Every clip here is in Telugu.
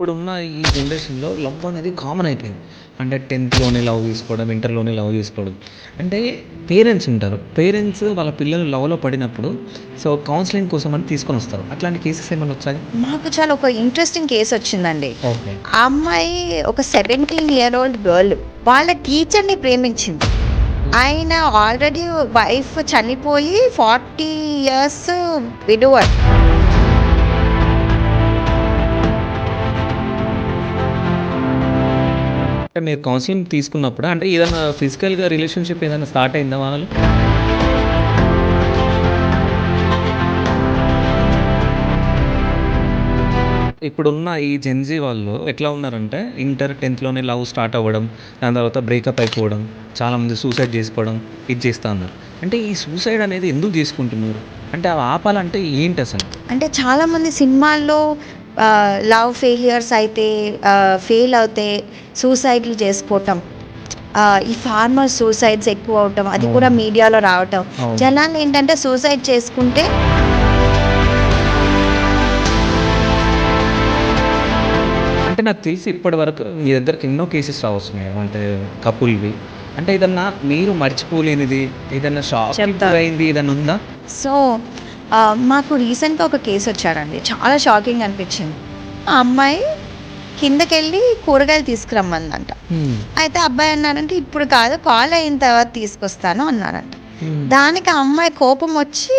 ఇప్పుడున్న ఈ జనరేషన్‌లో లవ్ అనేది కామన్ అయిపోయింది. అంటే 10థ్‌లోనే లవ్ చేసుకోవడం, ఇంటర్‌లోనే లవ్ చేసుకోవడం. అంటే పేరెంట్స్ ఉంటారు. పేరెంట్స్ వాళ్ళ పిల్లలు లవ్‌లో పడినప్పుడు కౌన్సెలింగ్ కోసం అని తీసుకొనొస్తారు. అట్లాంటి కేసెస్ ఏమన్నా వచ్చాయా? మాకు చాలా ఒక ఇంట్రెస్టింగ్ కేస్ వచ్చిందండి. ఓకే. ఆ అమ్మాయి ఒక 17 ఇయర్ ఓల్డ్ గర్ల్. వాళ్ళ టీచర్‌ని ప్రేమించింది. ఆయన ఆల్రెడీ వైఫ్ చనిపోయి 40 ఇయర్స్ విడోవర్. అంటే మీరు కౌన్సెలింగ్ తీసుకున్నప్పుడా? అంటే ఏదన్నా ఫిజికల్‌గా రిలేషన్‌షిప్ ఏదైనా స్టార్ట్ అయిందా వాళ్ళు? ఇప్పుడున్న ఈ జెన్‌జీ వాళ్ళు ఎట్లా ఉన్నారంటే ఇంటర్, 10థ్‌లోనే లవ్ స్టార్ట్ అవ్వడం, దాని తర్వాత బ్రేకప్ అయిపోవడం, చాలామంది సూసైడ్ చేసుకోవడం, ఇది చేస్తా ఉన్నారు. అంటే ఈ సూసైడ్ అనేది ఎందుకు చేసుకుంటున్నారు? అంటే అవి ఆపాలంటే ఏంటసలు? అంటే చాలామంది సినిమాల్లో లవ్ ఫెయిల్యూర్స్ అయితే ఫెయిల్ అవుతే సూసైడ్‌లు చేసుకోవటం. ఈ ఫార్మర్ సూసైడ్స్ ఎక్కువ అవటం. అది కూడా అవును. మీడియాలో రావటం. అవును. జనాలు ఏంటంటే సూసైడ్ చేసుకుంటే అంటే నాకు తెలిసి ఇప్పటి వరకు మీ దగ్గరికి ఎన్నో కేసెస్ రావస్తున్నాయి. అంటే కపుల్‌వి. అంటే ఏదన్నా మీరు మర్చిపోలేనిది, ఏదన్నా షాక్‌కి చెప్తా. గురైంది ఏదన్నా ఉందా? సో, మాకు రీసెంట్‌గా ఒక కేస్ వచ్చారండి. చాలా షాకింగ్ అనిపించింది. ఆ అమ్మాయి కిందకెళ్ళి కూరగాయలు తీసుకురమ్మందంట. హ్మ్. అయితే అబ్బాయి అన్నాడంటే, "ఇప్పుడు కాదు, కాల్ అయిన తర్వాత తీసుకొస్తాను" అన్నాడంట. హ్మ్. దానికి ఆ అమ్మాయి కోపం వచ్చి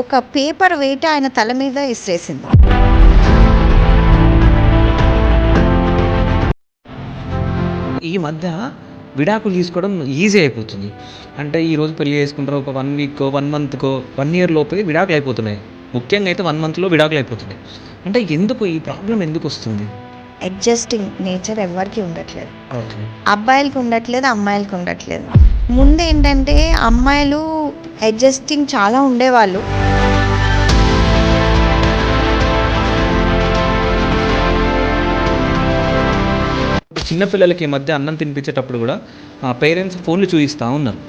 ఒక పేపర్ వెయిట్ ఆయన తల మీద ఇసిరేసింది. ఈ మధ్య విడాకులు తీసుకోవడం ఈజీ అయిపోతుంది. అంటే ఈరోజు పెళ్లి చేసుకుంటారు. ఒక 1 వీకో, 1 మంత్‌కో, 1 ఇయర్ లోపే విడాకులు అయిపోతున్నాయి. ముఖ్యంగా అయితే 1 మంత్‌లో విడాకులు అయిపోతున్నాయి. అంటే ఎందుకు ఈ ప్రాబ్లమ్ ఎందుకొస్తుంది? అడ్జస్టింగ్ నేచర్ ఎవ్వరికీ ఉండట్లేదు. ఓకే. అబ్బాయిలకి ఉండట్లేదు, అమ్మాయిలకి ఉండట్లేదు. ముందేంటంటే అమ్మాయిలు అడ్జస్టింగ్ చాలా ఉండేవాళ్ళు. చిన్న పిల్లలకి ఈ మధ్య అన్నం తినిపించేటప్పుడు గూడా పేరెంట్స్ ఫోన్‌లు చూయిస్తా ఉన్నారు.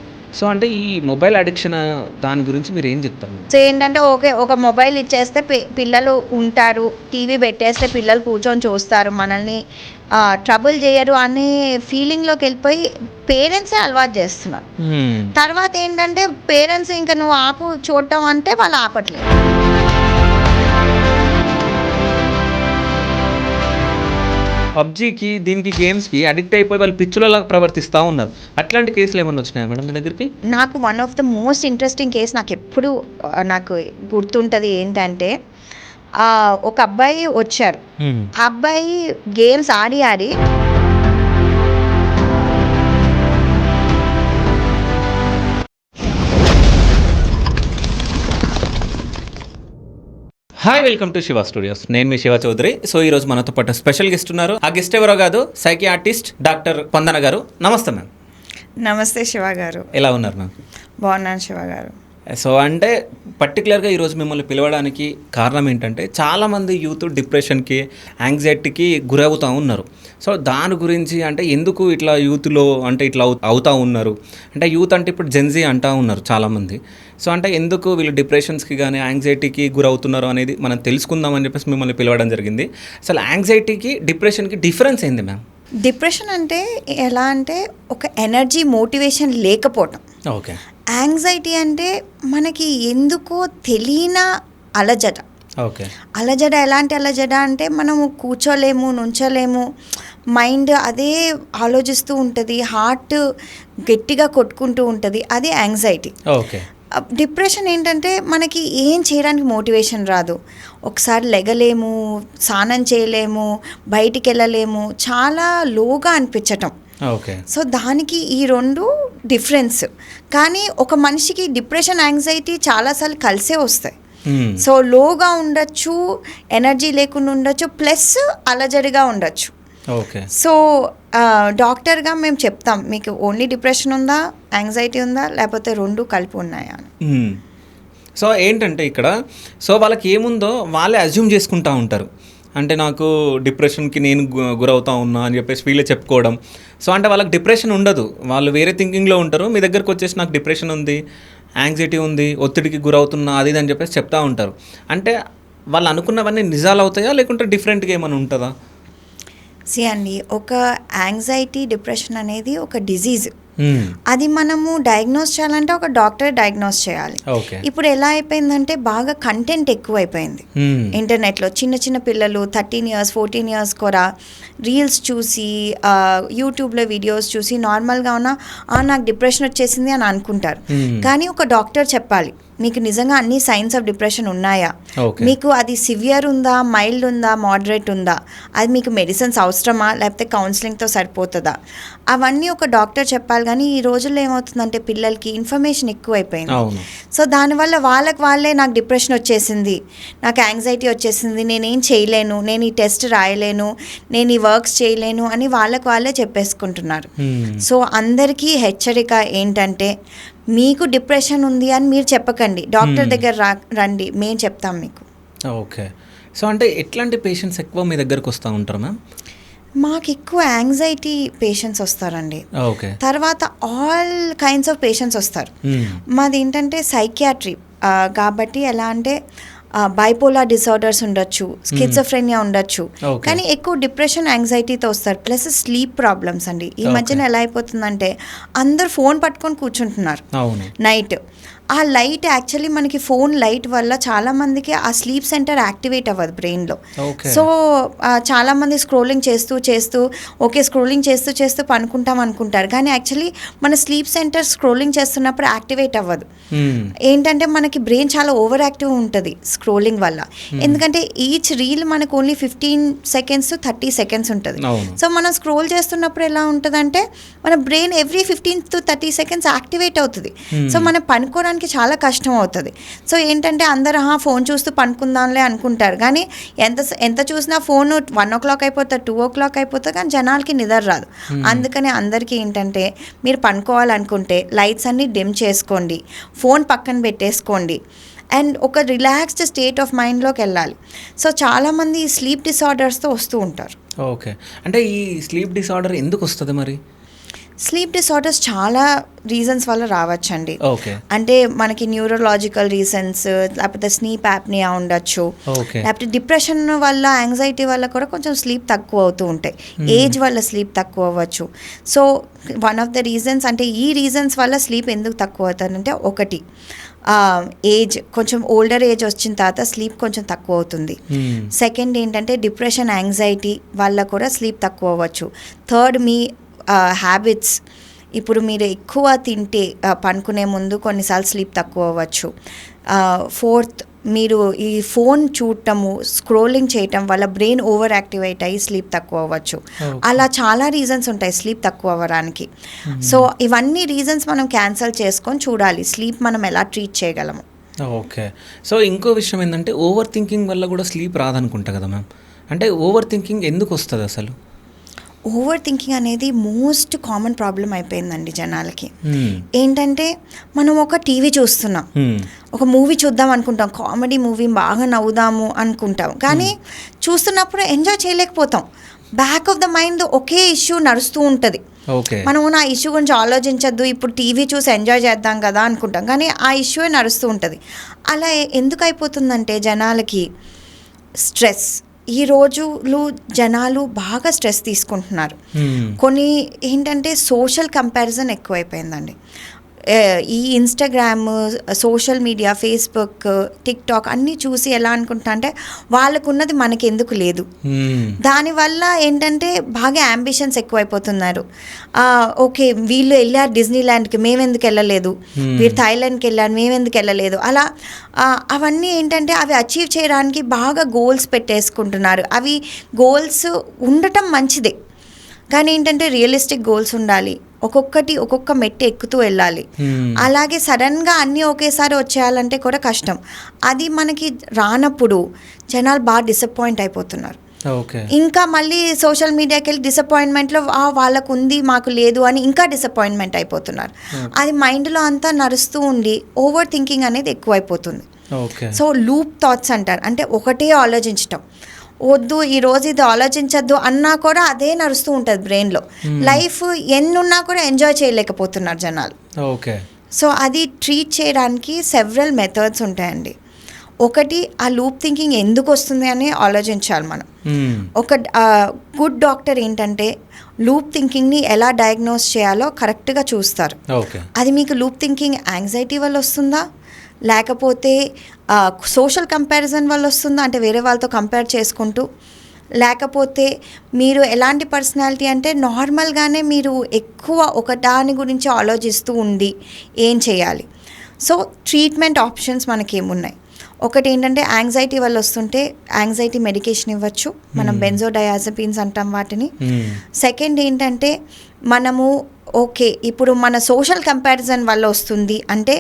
అంటే ఈ మొబైల్ అడిక్షన్ దాని గురించి మీరేం చెప్తారు? సో ఏంటంటే ఓకే. ఒక మొబైల్ ఇచ్చేస్తే పిల్లలు ఉంటారు. టీవీ పెట్టేస్తే పిల్లలు కూర్చొని చూస్తారు. మనల్ని ట్రబుల్ చేయరు అనే ఫీలింగ్‌లోకెళ్ళిపోయి పేరెంట్సే అలవాటు చేస్తున్నారు. హ్మ్. తర్వాత ఏంటంటే పేరెంట్స్ ఇంక నువ్వు ఆపు చూడటం అంటే వాళ్ళు ఆపట్లేదు. పబ్‌జీకి, దీనికి గేమ్స్‌కి అడిక్ట్ అయిపోయి వాళ్ళు పిచ్చోళ్ళలా ప్రవర్తిస్తా ఉన్నారు. అట్లాంటి కేసులు ఏమన్నా వచ్చినాయా మేడం మీ దగ్గరికి? నాకు one of the most interesting case నాకెప్పుడు నాకు గుర్తుంటది ఏంటంటే ఒక అబ్బాయి వచ్చారు. హ్మ్. ఆ అబ్బాయి games Audi Audi hi! Welcome to Shiva studios. నేను మీ శివ చౌదరి. ఈరోజు మనతో పాటు స్పెషల్ గెస్ట్ ఉన్నారు. ఆ గెస్ట్ ఎవరో కాదు, సైకియాట్రిస్ట్ డాక్టర్ స్పందన గారు. నమస్తే మ్యామ్. నమస్తే శివ గారు. ఎలా ఉన్నారు మ్యామ్? బాగున్నాను శివ గారు. అంటే పర్టికులర్‌గా ఈరోజు మిమ్మల్ని పిలవడానికి కారణం ఏంటంటే, చాలామంది యూత్ డిప్రెషన్‌కి, యాంగ్జైటీకి గురవుతా ఉన్నారు. దాని గురించి అంటే ఎందుకు ఇట్లా యూత్‌లో అంటే ఇట్లా అవుతా ఉన్నారు? అంటే యూత్ అంటే ఇప్పుడు జెన్‌జీ అంటా ఉన్నారు చాలామంది. అంటే ఎందుకు వీళ్ళు డిప్రెషన్స్‌కి గానీ, యాంగ్జైటీకి గురవుతున్నారు అనేది మనం తెలుసుకుందాం అని చెప్పేసి మిమ్మల్ని పిలవడం జరిగింది. అసలు యాంగ్జైటీకి, డిప్రెషన్‌కి డిఫరెన్స్ ఏంది మ్యామ్? డిప్రెషన్ అంటే ఎలా అంటే ఒక ఎనర్జీ మోటివేషన్ లేకపోవటం. ఓకే. యాంగ్జైటీ అంటే మనకి ఎందుకో తెలియన అలజట. ఓకే. అలజడ ఎలాంటి అలజడ అంటే మనము కూర్చోలేము, నుంచోలేము, మైండ్ అదే ఆలోచిస్తూ ఉంటుంది, హార్ట్ గట్టిగా కొట్టుకుంటూ ఉంటుంది. అది యాంగ్జైటీ. ఓకే. డిప్రెషన్ ఏంటంటే మనకి ఏం చేయడానికి మోటివేషన్ రాదు. ఒకసారి లెగలేము, స్నానం చేయలేము, బయటికి వెళ్ళలేము, చాలా లోగా అనిపించటం. ఓకే. సో దానికి ఈ రెండు డిఫరెన్స్. కానీ ఒక మనిషికి డిప్రెషన్, యాంగ్జైటీ చాలాసార్లు కలిసే వస్తాయి. సో లోగా ఉండొచ్చు, ఎనర్జీ లేకుండా ఉండొచ్చు, ప్లస్ అలజడిగా ఉండొచ్చు. ఓకే. సో డాక్టర్గా మేము చెప్తాం, మీకు ఓన్లీ డిప్రెషన్ ఉందా, యాంగ్జైటీ ఉందా, లేకపోతే రెండు కలిపి ఉన్నాయా అని. ఏంటంటే ఇక్కడ వాళ్ళకి ఏముందో వాళ్ళే అజ్యూమ్ చేసుకుంటూ ఉంటారు. అంటే నాకు డిప్రెషన్‌కి నేను గురవుతా ఉన్నా అని చెప్పేసి వీళ్ళే చెప్పుకోవడం. అంటే వాళ్ళకి డిప్రెషన్ ఉండదు. వాళ్ళు వేరే థింకింగ్‌లో ఉంటారు. మీ దగ్గరకు వచ్చేసి నాకు డిప్రెషన్ ఉంది, యాంగ్జైటీ ఉంది, ఒత్తిడికి గురవుతున్నా అది ఇది అని చెప్పేసి చెప్తా ఉంటారు. అంటే వాళ్ళు అనుకున్నవన్నీ నిజాలు అవుతాయా లేకుంటే డిఫరెంట్గా ఏమైనా ఉంటుందా? అండి, ఒక యాంగ్జైటీ డిప్రెషన్ అనేది ఒక డిజీజ్. అది మనము డయాగ్నోస్ చేయాలంటే ఒక డాక్టర్ డయాగ్నోస్ చేయాలి. ఓకే. ఇప్పుడు ఎలా అయిపోయిందంటే బాగా కంటెంట్ ఎక్కువ అయిపోయింది ఇంటర్నెట్లో. చిన్న చిన్న పిల్లలు 13 years 14 years కూడా రీల్స్ చూసి యూట్యూబ్లో వీడియోస్ చూసి నార్మల్గా నాకు డిప్రెషన్ వచ్చేసింది అని అనుకుంటారు. కానీ ఒక డాక్టర్ చెప్పాలి మీకు నిజంగా అన్ని సైన్స్ ఆఫ్ డిప్రెషన్ ఉన్నాయా, మీకు అది సివియర్ ఉందా, మైల్డ్ ఉందా, మోడరేట్ ఉందా, అది మీకు మెడిసిన్స్ అవసరమా లేకపోతే కౌన్సిలింగ్తో సరిపోతుందా, అవన్నీ ఒక డాక్టర్ చెప్పాలి. కానీ ఈ రోజుల్లో ఏమవుతుందంటే పిల్లలకి ఇన్ఫర్మేషన్ ఎక్కువైపోయింది. సో దానివల్ల వాళ్ళే నాకు డిప్రెషన్ వచ్చేసింది, నాకు యాంగ్జైటీ వచ్చేసింది, నేనేం చేయలేను, నేను ఈ టెస్ట్ రాయలేను, నేను ఈ వర్క్స్ చేయలేను అని వాళ్ళే చెప్పేసుకుంటున్నారు. సో అందరికీ హెచ్చరిక ఏంటంటే మీకు డిప్రెషన్ ఉంది అని మీరు చెప్పకండి, డాక్టర్ దగ్గర రండి, మేము చెప్తాం మీకు. ఓకే. సో అంటే ఎట్లాంటి పేషెంట్స్ ఎక్కువ మీ దగ్గరకు వస్తూ ఉంటారు మ్యామ్? మాకు ఎక్కువ యాంగ్జైటీ పేషెంట్స్ వస్తారండి. ఓకే. తర్వాత ఆల్ కైండ్స్ ఆఫ్ పేషెంట్స్ వస్తారు. మాది ఏంటంటే సైకియాట్రీ కాబట్టి ఎలా అంటే బైపోలార్ డిసార్డర్స్ ఉండొచ్చు, స్కిజోఫ్రెనియా ఉండొచ్చు, కానీ ఎక్కువ డిప్రెషన్ యాంగ్జైటీతో వస్తారు. ప్లస్ స్లీప్ ప్రాబ్లమ్స్ అండి. ఈ మధ్యన ఎలా అయిపోతుందంటే అందరు ఫోన్ పట్టుకొని కూర్చుంటున్నారు నైట్. ఆ లైట్ యాక్చువల్లీ మనకి ఫోన్ లైట్ వల్ల చాలామందికి ఆ స్లీప్ సెంటర్ యాక్టివేట్ అవ్వదు బ్రెయిన్లో. సో చాలామంది స్క్రోలింగ్ చేస్తూ స్క్రోలింగ్ చేస్తూ పనుకుంటాం అనుకుంటారు, కానీ యాక్చువల్లీ మన స్లీప్ సెంటర్ స్క్రోలింగ్ చేస్తున్నప్పుడు యాక్టివేట్ అవ్వదు. ఏంటంటే మనకి బ్రెయిన్ చాలా ఓవర్ యాక్టివ్ ఉంటుంది స్క్రోలింగ్ వల్ల. ఎందుకంటే ఈచ్ రీల్ మనకు ఓన్లీ 15 seconds to 30 seconds ఉంటుంది. సో మనం స్క్రోల్ చేస్తున్నప్పుడు ఎలా ఉంటుందంటే మన brain every 15 to 30 seconds activate అవుతుంది. సో మనం పనుకోవడానికి చాలా కష్టం అవుతుంది. సో ఏంటంటే అందరూ ఫోన్ చూస్తూ పనుకుందాంలే అనుకుంటారు, కానీ ఎంత చూసినా ఫోన్ 1 o'clock అయిపోతుంది, 2 o'clock అయిపోతుంది, కానీ జనాలకి నిద్ర రాదు. అందుకని అందరికీ ఏంటంటే మీరు పనుకోవాలనుకుంటే లైట్స్ అన్నీ డిమ్ చేసుకోండి, ఫోన్ పక్కన పెట్టేసుకోండి, అండ్ ఒక రిలాక్స్డ్ స్టేట్ ఆఫ్ మైండ్లోకి వెళ్ళాలి. సో చాలామంది స్లీప్ డిసార్డర్స్తో వస్తూ ఉంటారు. ఓకే. అంటే ఈ స్లీప్ డిసార్డర్ ఎందుకు వస్తుంది మరి? స్లీప్ డిసార్డర్స్ చాలా రీజన్స్ వల్ల రావచ్చండి. అంటే మనకి న్యూరలాజికల్ రీజన్స్, లేకపోతే స్లీప్ యాప్నియా ఉండొచ్చు, లేకపోతే డిప్రెషన్ వల్ల యాంగ్జైటీ వల్ల కూడా కొంచెం స్లీప్ తక్కువ అవుతూ ఉంటాయి, ఏజ్ వల్ల స్లీప్ తక్కువ అవ్వచ్చు. So one of the reasons అంటే ఈ రీజన్స్ వల్ల స్లీప్ ఎందుకు తక్కువ అవుతుందంటే ఒకటి ఏజ్, కొంచెం ఓల్డర్ ఏజ్ వచ్చిన తర్వాత స్లీప్ కొంచెం తక్కువ అవుతుంది. సెకండ్ ఏంటంటే డిప్రెషన్ యాంగ్జైటీ వల్ల కూడా స్లీప్ తక్కువ అవ్వచ్చు. థర్డ్ మీ హ్యాబిట్స్, ఇప్పుడు మీరు ఎక్కువ తింటే పనుకునే ముందు కొన్నిసార్లు స్లీప్ తక్కువ అవ్వచ్చు. ఫోర్త్ మీరు ఈ ఫోన్ చూడటము, స్క్రోలింగ్ చేయటం వల్ల బ్రెయిన్ ఓవర్ యాక్టివేట్ అయ్యి స్లీప్ తక్కువ అవ్వచ్చు. అలా చాలా రీజన్స్ ఉంటాయి స్లీప్ తక్కువ అవ్వడానికి. సో ఇవన్నీ రీజన్స్ మనం క్యాన్సల్ చేసుకొని చూడాలి స్లీప్ మనం ఎలా ట్రీట్ చేయగలము. ఓకే. సో ఇంకో విషయం ఏంటంటే ఓవర్ థింకింగ్ వల్ల కూడా స్లీప్ రాదనుకుంటా కదా మ్యామ్? అంటే ఓవర్ థింకింగ్ ఎందుకు వస్తుంది అసలు? ఓవర్ థింకింగ్ అనేది మోస్ట్ కామన్ ప్రాబ్లం అయిపోయిందండి జనాలకి. ఏంటంటే మనం ఒక టీవీ చూస్తున్నాం, ఒక మూవీ చూద్దాం అనుకుంటాం, కామెడీ మూవీ బాగా నవ్వుదాము అనుకుంటాం, కానీ చూస్తున్నప్పుడు ఎంజాయ్ చేయలేకపోతాం. బ్యాక్ ఆఫ్ ద మైండ్ ఒకే ఇష్యూ నడుస్తూ ఉంటుంది. మనము నా ఇష్యూ గురించి ఆలోచించద్దు, ఇప్పుడు టీవీ చూసి ఎంజాయ్ చేద్దాం కదా అనుకుంటాం, కానీ ఆ ఇష్యూ నడుస్తూ ఉంటుంది. అలా ఎందుకు అయిపోతుందంటే జనాలకి స్ట్రెస్, ఈ రోజులు జనాలు బాగా స్ట్రెస్ తీసుకుంటున్నారు. కొన్ని ఏంటంటే సోషల్ కంపారిజన్ ఎక్కువైపోయిందండి. ఈ Instagram, social media, Facebook, TikTok అన్నీ చూసి ఎలా అనుకుంటా అంటే వాళ్ళకున్నది మనకి ఎందుకు లేదు. దానివల్ల ఏంటంటే బాగా అంబిషన్స్ ఎక్కువైపోతున్నారు. ఓకే వీళ్ళు వెళ్ళారు డిజ్నీ ల్యాండ్కి, మేమెందుకు వెళ్ళలేదు, వీరు థాయిలాండ్కి వెళ్ళారు, మేమెందుకు వెళ్ళలేదు. అలా అవన్నీ ఏంటంటే అవి అచీవ్ చేయడానికి బాగా గోల్స్ పెట్టేసుకుంటున్నారు. అవి గోల్స్ ఉండటం మంచిదే, కానీ ఏంటంటే రియలిస్టిక్ గోల్స్ ఉండాలి. ఒక్కొక్క మెట్టు ఎక్కుతూ వెళ్ళాలి. అలాగే సడన్గా అన్నీ ఒకేసారి వచ్చేయాలంటే కూడా కష్టం. అది మనకి రానప్పుడు జనాలు బాగా డిసప్పాయింట్ అయిపోతున్నారు. ఇంకా మళ్ళీ సోషల్ మీడియాకి వెళ్ళి డిసప్పాయింట్మెంట్లో వాళ్ళకు ఉంది మాకు లేదు అని ఇంకా డిసప్పాయింట్మెంట్ అయిపోతున్నారు. అది మైండ్లో అంతా నడుస్తూ ఉండి ఓవర్ థింకింగ్ అనేది ఎక్కువైపోతుంది. సో లూప్ థాట్స్ అంటారు, అంటే ఒకటే ఆలోచించటం, వద్దు ఈరోజు ఇది ఆలోచించద్దు అన్నా కూడా అదే నడుస్తూ ఉంటుంది బ్రెయిన్లో. లైఫ్ ఎన్నున్నా కూడా ఎంజాయ్ చేయలేకపోతున్నారు జనాలు. ఓకే. సో అది ట్రీట్ చేయడానికి సెవరల్ మెథడ్స్ ఉంటాయండి. ఒకటి ఆ లూప్ థింకింగ్ ఎందుకు వస్తుంది అని ఆలోచించాలి మనం. ఒక గుడ్ డాక్టర్ ఏంటంటే లూప్ థింకింగ్ని ఎలా డయాగ్నోస్ చేయాలో కరెక్ట్గా చూస్తారు. అది మీకు లూప్ థింకింగ్ యాంగ్జైటీ వల్ల వస్తుందా, లేకపోతే సోషల్ కంపారిజన్ వల్ల వస్తుందా, అంటే వేరే వాళ్ళతో కంపేర్ చేసుకుంటూ, లేకపోతే మీరు ఎలాంటి పర్సనాలిటీ అంటే నార్మల్గానే మీరు ఎక్కువ ఒక దాని గురించి ఆలోచిస్తూ ఉండి ఏం చేయాలి. సో ట్రీట్మెంట్ ఆప్షన్స్ మనకి ఏమున్నాయి, ఒకటి ఏంటంటే యాంగ్జైటీ వల్ల వస్తుంటే యాంగ్జైటీ మెడికేషన్ ఇవ్వచ్చు, మనం బెంజోడయాజెపిన్స్ అంటాం వాటిని. సెకండ్ ఏంటంటే మనము ఓకే ఇప్పుడు మన సోషల్ కంపారిజన్ వల్ల వస్తుంది అంటే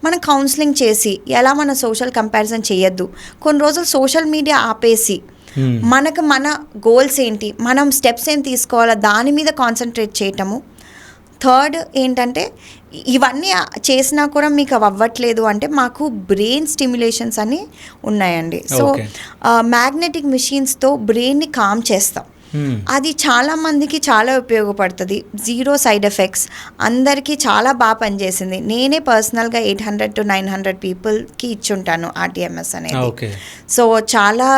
మనం కౌన్సిలింగ్ చేసి ఎలా మన సోషల్ కంపారిజన్ చేయొద్దు, కొన్ని రోజులు సోషల్ మీడియా ఆపేసి మనకు మన గోల్స్ ఏంటి, మనం స్టెప్స్ ఏం తీసుకోవాలో దాని మీద కాన్సన్ట్రేట్ చేయటము. థర్డ్ ఏంటంటే ఇవన్నీ చేసినా కూడా మీకు అవ్వట్లేదు అంటే మాకు బ్రెయిన్ స్టిమ్యులేషన్స్ అని ఉన్నాయండి. సో మ్యాగ్నెటిక్ మిషన్స్తో బ్రెయిన్ని కామ్ చేస్తాం. అది చాలామందికి చాలా ఉపయోగపడుతుంది, 0 సైడ్ ఎఫెక్ట్స్, అందరికీ చాలా బాగా పనిచేసింది. నేనే పర్సనల్గా 800 to 900 పీపుల్కి ఇచ్చుంటాను RTMS అనేది. సో చాలా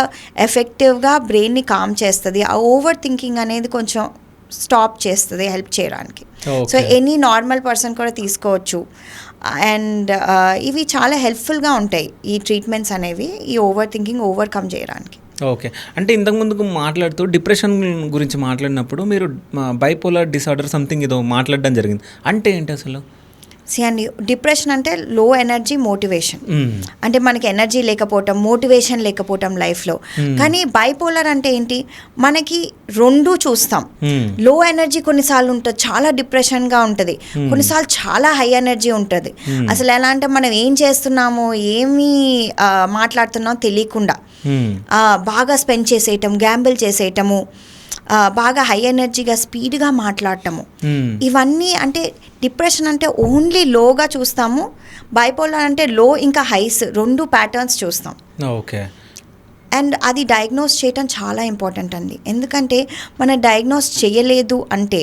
ఎఫెక్టివ్గా బ్రెయిన్ని కామ్ చేస్తుంది. ఆ ఓవర్ థింకింగ్ అనేది కొంచెం స్టాప్ చేస్తుంది హెల్ప్ చేయడానికి. సో ఎనీ నార్మల్ పర్సన్ కూడా తీసుకోవచ్చు. అండ్ ఇవి చాలా హెల్ప్ఫుల్గా ఉంటాయి ఈ ట్రీట్మెంట్స్ అనేవి ఈ ఓవర్ థింకింగ్ ఓవర్కమ్ చేయడానికి. ఓకే, అంటే ఇంతకుముందుకు మాట్లాడుతూ డిప్రెషన్ గురించి మాట్లాడినప్పుడు మీరు బైపోలార్ డిసార్డర్ సంథింగ్ ఏదో మాట్లాడడం జరిగింది, అంటే ఏంటి అసలు? అండి డిప్రెషన్ అంటే లో ఎనర్జీ మోటివేషన్, అంటే మనకి ఎనర్జీ లేకపోవటం, మోటివేషన్ లేకపోవటం లైఫ్లో. కానీ బైపోలర్ అంటే ఏంటి, మనకి రెండు చూస్తాం. లో ఎనర్జీ కొన్నిసార్లు ఉంటుంది, చాలా డిప్రెషన్గా ఉంటుంది, కొన్నిసార్లు చాలా హై ఎనర్జీ ఉంటుంది. అసలు ఎలా అంటే మనం ఏం చేస్తున్నామో ఏమీ మాట్లాడుతున్నామో తెలియకుండా బాగా స్పెండ్ చేసేయటం, గ్యాంబుల్ చేసేయటము, బాగా హై ఎనర్జీగా స్పీడ్గా మాట్లాడటము, ఇవన్నీ అంటే డిప్రెషన్ అంటే ఓన్లీ లోగా చూస్తాము. బైపోలార్ అంటే లో ఇంకా హైస్ రెండు ప్యాటర్న్స్ చూస్తాం. ఓకే, అండ్ అది డయాగ్నోస్ చేయటం చాలా ఇంపార్టెంట్ అండి. ఎందుకంటే మనం డయాగ్నోస్ చేయలేదు అంటే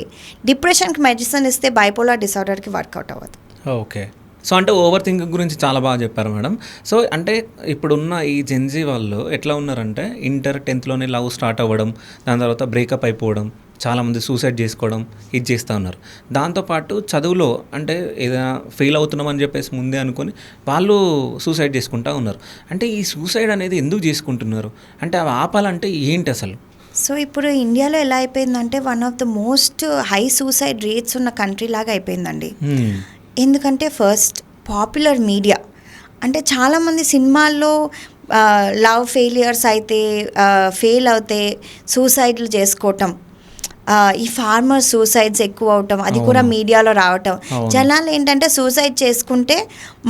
డిప్రెషన్కి మెడిసిన్ ఇస్తే బైపోలార్ డిసార్డర్కి వర్కౌట్ అవ్వదు. ఓకే, సో అంటే ఓవర్ థింకింగ్ గురించి చాలా బాగా చెప్పారు మేడం. సో అంటే ఇప్పుడున్న ఈ జెన్జీ వాళ్ళు ఎట్లా ఉన్నారంటే ఇంటర్ 10th లవ్ స్టార్ట్ అవ్వడం, దాని తర్వాత బ్రేకప్ అయిపోవడం, చాలామంది సూసైడ్ చేసుకోవడం ఇది చేస్తూ ఉన్నారు. దాంతోపాటు చదువులో అంటే ఏదైనా ఫెయిల్ అవుతున్నామని చెప్పేసి ముందే అనుకొని వాళ్ళు సూసైడ్ చేసుకుంటూ ఉన్నారు. అంటే ఈ సూసైడ్ అనేది ఎందుకు చేసుకుంటున్నారు, అంటే అవి ఆపాలంటే ఏంటి అసలు? సో ఇప్పుడు ఇండియాలో ఎలా అయిపోయిందంటే one of the most high suicide rates ఉన్న కంట్రీ లాగా అయిపోయిందండి. ఎందుకంటే ఫస్ట్ పాపులర్ మీడియా, అంటే చాలామంది సినిమాల్లో లవ్ ఫెయిలియర్స్ అయితే ఫెయిల్ అవుతే సూసైడ్లు చేసుకోవటం, ఈ ఫార్మర్ సూసైడ్స్ ఎక్కువ అవటం, అది కూడా మీడియాలో రావటం. జనాలు ఏంటంటే సూసైడ్ చేసుకుంటే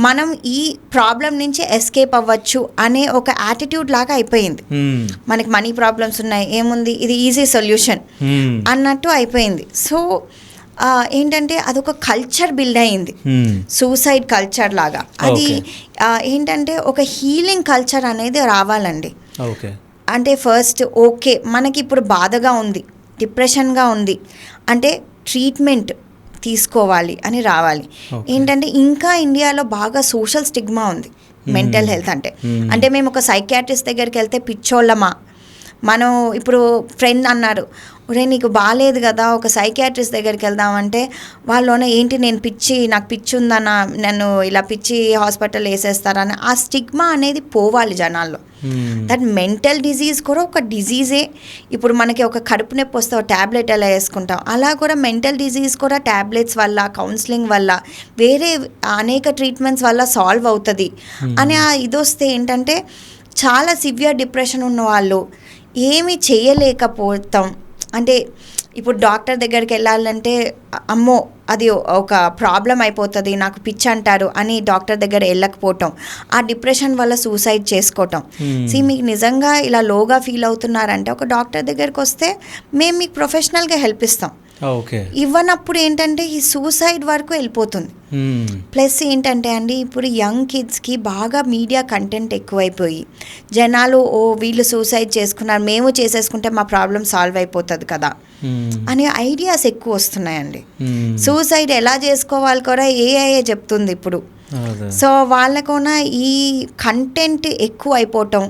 మనం ఈ ప్రాబ్లం నుంచి ఎస్కేప్ అవ్వచ్చు అనే ఒక యాటిట్యూడ్ లాగా అయిపోయింది. మనకి మనీ ప్రాబ్లమ్స్ ఉన్నాయి, ఏముంది ఇది ఈజీ సొల్యూషన్ అన్నట్టు అయిపోయింది. సో ఏంటంటే అదొక కల్చర్ బిల్డ్ అయింది, సూసైడ్ కల్చర్ లాగా. అది ఏంటంటే ఒక హీలింగ్ కల్చర్ అనేది రావాలండి. అంటే ఫస్ట్ ఓకే మనకి ఇప్పుడు బాధగా ఉంది, డిప్రెషన్గా ఉంది అంటే ట్రీట్మెంట్ తీసుకోవాలి అని రావాలి. ఏంటంటే ఇంకా ఇండియాలో బాగా సోషల్ స్టిగ్మా ఉంది మెంటల్ హెల్త్ అంటే. అంటే మేము ఒక సైకియాట్రిస్ట్ దగ్గరికి వెళ్తే పిచ్చోళ్ళమా, మనం ఇప్పుడు ఫ్రెండ్ అన్నారు ఒరే నీకు బాగాలేదు కదా ఒక సైకియాట్రిస్ట్ దగ్గరికి వెళ్దామంటే వాళ్ళలోనే ఏంటి నేను నాకు పిచ్చి ఉందన్నా, నన్ను ఇలా పిచ్చి హాస్పిటల్ వేసేస్తారని ఆ స్టిగ్మా అనేది పోవాలి జనాల్లో. దట్ మెంటల్ డిజీజ్ కూడా ఒక డిజీజే. ఇప్పుడు మనకి ఒక కడుపు నొప్పి వస్తే ఒక ట్యాబ్లెట్ ఎలా వేసుకుంటాం, అలా కూడా మెంటల్ డిజీజ్ కూడా ట్యాబ్లెట్స్ వల్ల, కౌన్సిలింగ్ వల్ల, వేరే అనేక ట్రీట్మెంట్స్ వల్ల సాల్వ్ అవుతుంది అని ఇది వస్తే ఏంటంటే చాలా సివియర్ డిప్రెషన్ ఉన్న వాళ్ళు ఏమీ చేయలేకపోతాం. అంటే ఇప్పుడు డాక్టర్ దగ్గరికి వెళ్ళాలంటే అమ్మో అది ఒక ప్రాబ్లం అయిపోతుంది, నాకు పిచ్చి అంటారు అని డాక్టర్ దగ్గర వెళ్ళకపోవటం, ఆ డిప్రెషన్ వల్ల సూసైడ్ చేసుకోవటం. మీకు నిజంగా ఇలా లోగా ఫీల్ అవుతున్నారంటే ఒక డాక్టర్ దగ్గరికి వస్తే మేము మీకు ప్రొఫెషనల్గా హెల్ప్ ఇస్తాం. ఇవ్వనప్పుడు ఏంటంటే ఈ సూసైడ్ వరకు వెళ్ళిపోతుంది. ప్లస్ ఏంటంటే అండి ఇప్పుడు యంగ్ కిడ్స్కి బాగా మీడియా కంటెంట్ ఎక్కువైపోయి జనాలు వీళ్ళు సూసైడ్ చేసుకున్నారు మేము చేసేసుకుంటే మా ప్రాబ్లం సాల్వ్ అయిపోతుంది కదా అనే ఐడియాస్ ఎక్కువ వస్తున్నాయండి. సూసైడ్ ఎలా చేసుకోవాలి కూడా ఏఐ చెప్తుంది ఇప్పుడు. అదే. సో వాళ్ళకున్న ఈ కంటెంట్ ఎక్కువ అయిపోవటం,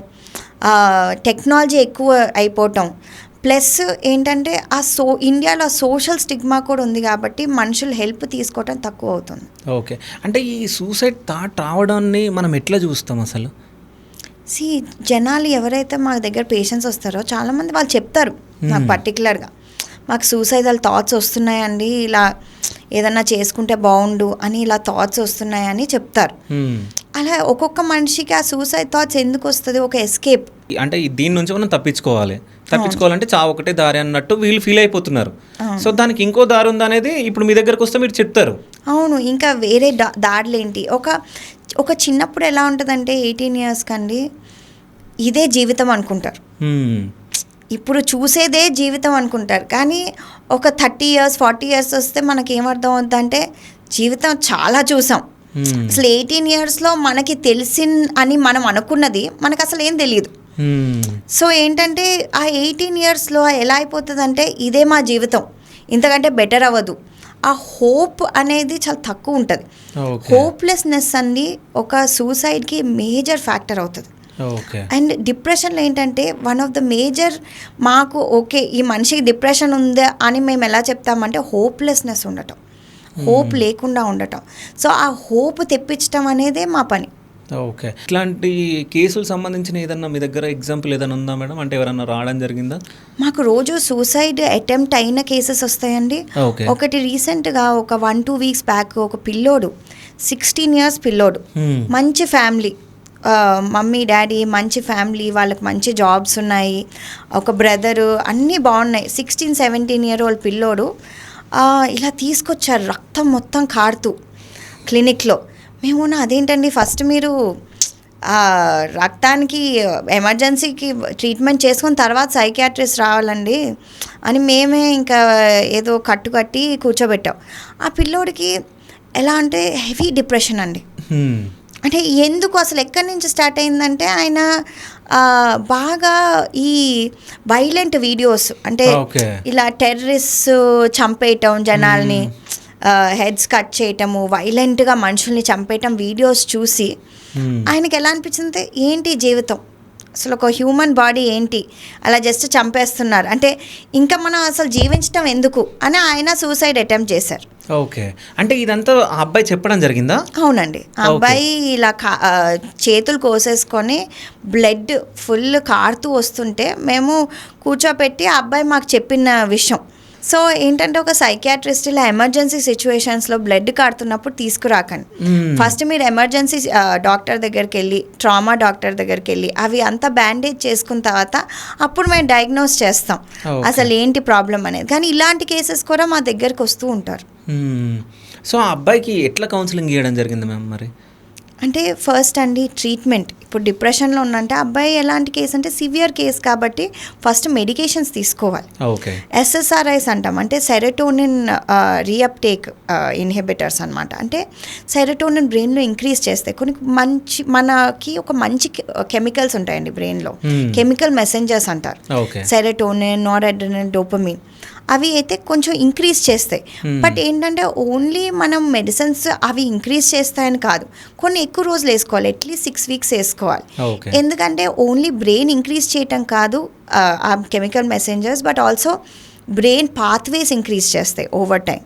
టెక్నాలజీ ఎక్కువ అయిపోవటం, ప్లస్ ఏంటంటే ఇండియాలో సోషల్ స్టిగ్మా కూడా ఉంది కాబట్టి మనుషులు హెల్ప్ తీసుకోవటం తక్కువ అవుతుంది. ఓకే. అంటే ఈ సూసైడ్ థాట్ రావడాన్ని మనం ఎట్లా చూస్తాం అసలు? జనాలు ఎవరైతే మా దగ్గర పేషెంట్స్ వస్తారో చాలామంది వాళ్ళు చెప్తారు నాకు పర్టికులర్గా మాకు సూసైడల్ థాట్స్ వస్తున్నాయండి, ఇలా ఏదన్నా చేసుకుంటే బాగుండు అని ఇలా థాట్స్ వస్తున్నాయని చెప్తారు. అలా ఒక్కొక్క మనిషికి ఆ సూసైడ్ థాట్స్ ఎందుకు వస్తుంది, ఒక ఎస్కేప్ అంటే దీని నుంచి మనం తప్పించుకోవాలంటే చావు ఒకటే దారి అన్నట్టు వీళ్ళు ఫీల్ అయిపోతున్నారు. సో దానికి ఇంకో దారి ఉందనేది ఇప్పుడు మీ దగ్గరకు వస్తే మీరు చెప్తారు. అవును, ఇంకా వేరే దారులేంటి. ఒక చిన్నప్పుడు ఎలా ఉంటుందంటే 18 years కండి ఇదే జీవితం అనుకుంటారు, ఇప్పుడు చూసేదే జీవితం అనుకుంటారు. కానీ ఒక 30 years 40 years వస్తే మనకి ఏమర్థం అవుతుందంటే జీవితం చాలా చూసాం. అసలు 18 yearsలో మనకి అని మనం అనుకున్నది మనకు అసలు ఏం తెలియదు. సో ఏంటంటే ఆ 18 yearsలో ఎలా అయిపోతుందంటే ఇదే మా జీవితం, ఇంతకంటే బెటర్ అవ్వదు. ఆ హోప్ అనేది చాలా తక్కువ ఉంటుంది. హోప్లెస్నెస్ అన్ని ఒక సూసైడ్కి మేజర్ ఫ్యాక్టర్ అవుతుంది. అండ్ డిప్రెషన్లో ఏంటంటే వన్ ఆఫ్ ద మేజర్ మాకు ఓకే ఈ మనిషికి డిప్రెషన్ ఉందా అని మేము ఎలా చెప్తామంటే హోప్లెస్నెస్ ఉండటం, హోప్ లేకుండా ఉండటం. సో ఆ హోప్ తెప్పించడం అనేదే మా పని. ఓకే. ఇట్లాంటి కేసులు సంబంధించిన ఏదన్నా మీ దగ్గర ఎగ్జాంపుల్ ఏదైనా ఉందా మేడం? అంటే ఎవరన్నా రావడం జరిగిందా? మాకు రోజు సూసైడ్ అటెంప్ట్ అయిన కేసెస్ వస్తాయండి. ఒకటి రీసెంట్గా ఒక 1-2 weeks బ్యాక్ ఒక పిల్లోడు 16 years పిల్లోడు, మంచి ఫ్యామిలీ, మమ్మీ డాడీ మంచి ఫ్యామిలీ, వాళ్ళకి మంచి జాబ్స్ ఉన్నాయి, ఒక బ్రదరు, అన్నీ బాగున్నాయి. 16-17 year old పిల్లోడు ఇలా తీసుకొచ్చారు రక్తం మొత్తం కారుతూ క్లినిక్లో. మేము అదేంటండి ఫస్ట్ మీరు రక్తానికి ఎమర్జెన్సీకి ట్రీట్మెంట్ చేసుకుని తర్వాత సైకియాట్రిస్ట్ రావాలండి అని మేమే ఇంకా ఏదో కట్టి కూర్చోబెట్టాం. ఆ పిల్లోడికి ఎలా అంటే హెవీ డిప్రెషన్ అండి. అంటే ఎందుకు అసలు ఎక్కడి నుంచి స్టార్ట్ అయిందంటే ఆయన బాగా ఈ వైలెంట్ వీడియోస్, అంటే ఇలా టెర్రరిస్ట్ చంపేయటం, జనాల్ని హెడ్స్ కట్ చేయటము, వైలెంట్గా మనుషుల్ని చంపేయటం వీడియోస్ చూసి ఆయనకి ఎలా అనిపించింది, ఏంటి జీవితం, అసలు ఒక హ్యూమన్ బాడీ ఏంటి, అలా జస్ట్ చంపేస్తున్నారు అంటే ఇంకా మనం అసలు జీవించడం ఎందుకు అని ఆయన సూసైడ్ అటెంప్ట్ చేశారు. ఓకే. అంటే ఇదంతా ఆ అబ్బాయి చెప్పడం జరిగిందా? అవునండి. ఆ అబ్బాయి ఇలా చేతులు కోసేసుకొని బ్లడ్ ఫుల్ కారుతూ వస్తుంటే మేము కూర్చోపెట్టి ఆ అబ్బాయి మాకు చెప్పిన విషయం. సో ఏంటంటే ఒక సైకియాట్రిస్ట్ ఇలా ఎమర్జెన్సీ సిచ్యువేషన్స్లో బ్లడ్ కారుతున్నప్పుడు తీసుకురాకండి, ఫస్ట్ మీరు ఎమర్జెన్సీ డాక్టర్ దగ్గరికి వెళ్ళి, ట్రామా డాక్టర్ దగ్గరికి వెళ్ళి అవి అంతా బ్యాండేజ్ చేసుకున్న తర్వాత అప్పుడు మేము డయాగ్నోస్ చేస్తాం అసలు ఏంటి ప్రాబ్లం అనేది. కానీ ఇలాంటి కేసెస్ కూడా మా దగ్గరకు వస్తూ ఉంటారు. సో ఆ అబ్బాయికి ఎట్లా కౌన్సిలింగ్ ఇవ్వడం జరిగింది మ్యామ్? మరి అంటే ఫస్ట్ అండి ట్రీట్మెంట్, ఇప్పుడు డిప్రెషన్లో ఉన్నంటే అబ్బాయి ఎలాంటి కేసు అంటే సివియర్ కేసు కాబట్టి ఫస్ట్ మెడికేషన్స్ తీసుకోవాలి. SSRIs అంటాం, అంటే సెరోటోనిన్ రీఅప్టేక్ ఇన్హిబిటర్స్ అనమాట. అంటే సెరోటోనిన్ బ్రెయిన్లో ఇంక్రీజ్ చేస్తాయి. కొన్ని మనకి ఒక మంచి కెమికల్స్ ఉంటాయండి బ్రెయిన్లో, కెమికల్ మెసెంజర్స్ అంటారు, సెరోటోనిన్, నార్అడ్రెనలిన్, డోపమిన్. అవి అయితే కొంచెం ఇంక్రీజ్ చేస్తాయి. బట్ ఏంటంటే ఓన్లీ మనం మెడిసిన్స్ అవి ఇంక్రీజ్ చేస్తాయని కాదు, కొన్ని ఎక్కువ రోజులు వేసుకోవాలి, అట్లీస్ట్ 6 weeks వేసుకోవాలి. ఎందుకంటే ఓన్లీ బ్రెయిన్ ఇంక్రీజ్ చేయటం కాదు ఆ chemical messengers, but also brain pathways increase చేస్తాయి ఓవర్ టైం.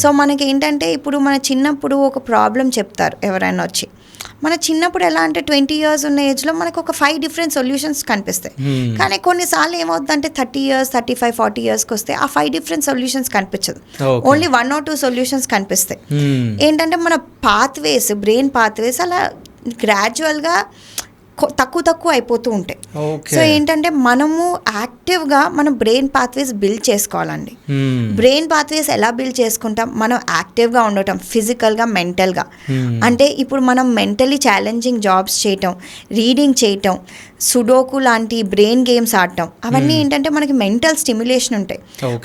సో మనకి ఏంటంటే ఇప్పుడు మన చిన్నప్పుడు ఒక ప్రాబ్లం చెప్తారు ఎవరైనా వచ్చి, మన చిన్నప్పుడు ఎలా అంటే 20 years ఉన్న ఏజ్లో మనకు ఒక 5 different సొల్యూషన్స్ కనిపిస్తాయి. కానీ కొన్నిసార్లు ఏమవుతుందంటే 30 years 35 40 yearsకి వస్తే ఆ 5 different సొల్యూషన్స్ కనిపించదు, ఓన్లీ 1 or 2 సొల్యూషన్స్ కనిపిస్తాయి. ఏంటంటే మన పాత్వేస్, బ్రెయిన్ పాత్వేస్ అలా గ్రాడ్యువల్గా తక్కువ అయిపోతూ ఉంటాయి. సో ఏంటంటే మనము యాక్టివ్గా మన బ్రెయిన్ పాత్వేస్ బిల్డ్ చేసుకోవాలండి. బ్రెయిన్ పాత్వేస్ ఎలా బిల్డ్ చేసుకుంటాం, మనం యాక్టివ్గా ఉండటం, ఫిజికల్గా మెంటల్గా. అంటే ఇప్పుడు మనం మెంటలీ ఛాలెంజింగ్ జాబ్స్ చేయటం, రీడింగ్ చేయటం, సుడోకు లాంటి బ్రెయిన్ గేమ్స్ ఆడటం, అవన్నీ ఏంటంటే మనకి మెంటల్ స్టిమ్యులేషన్ ఉంటాయి.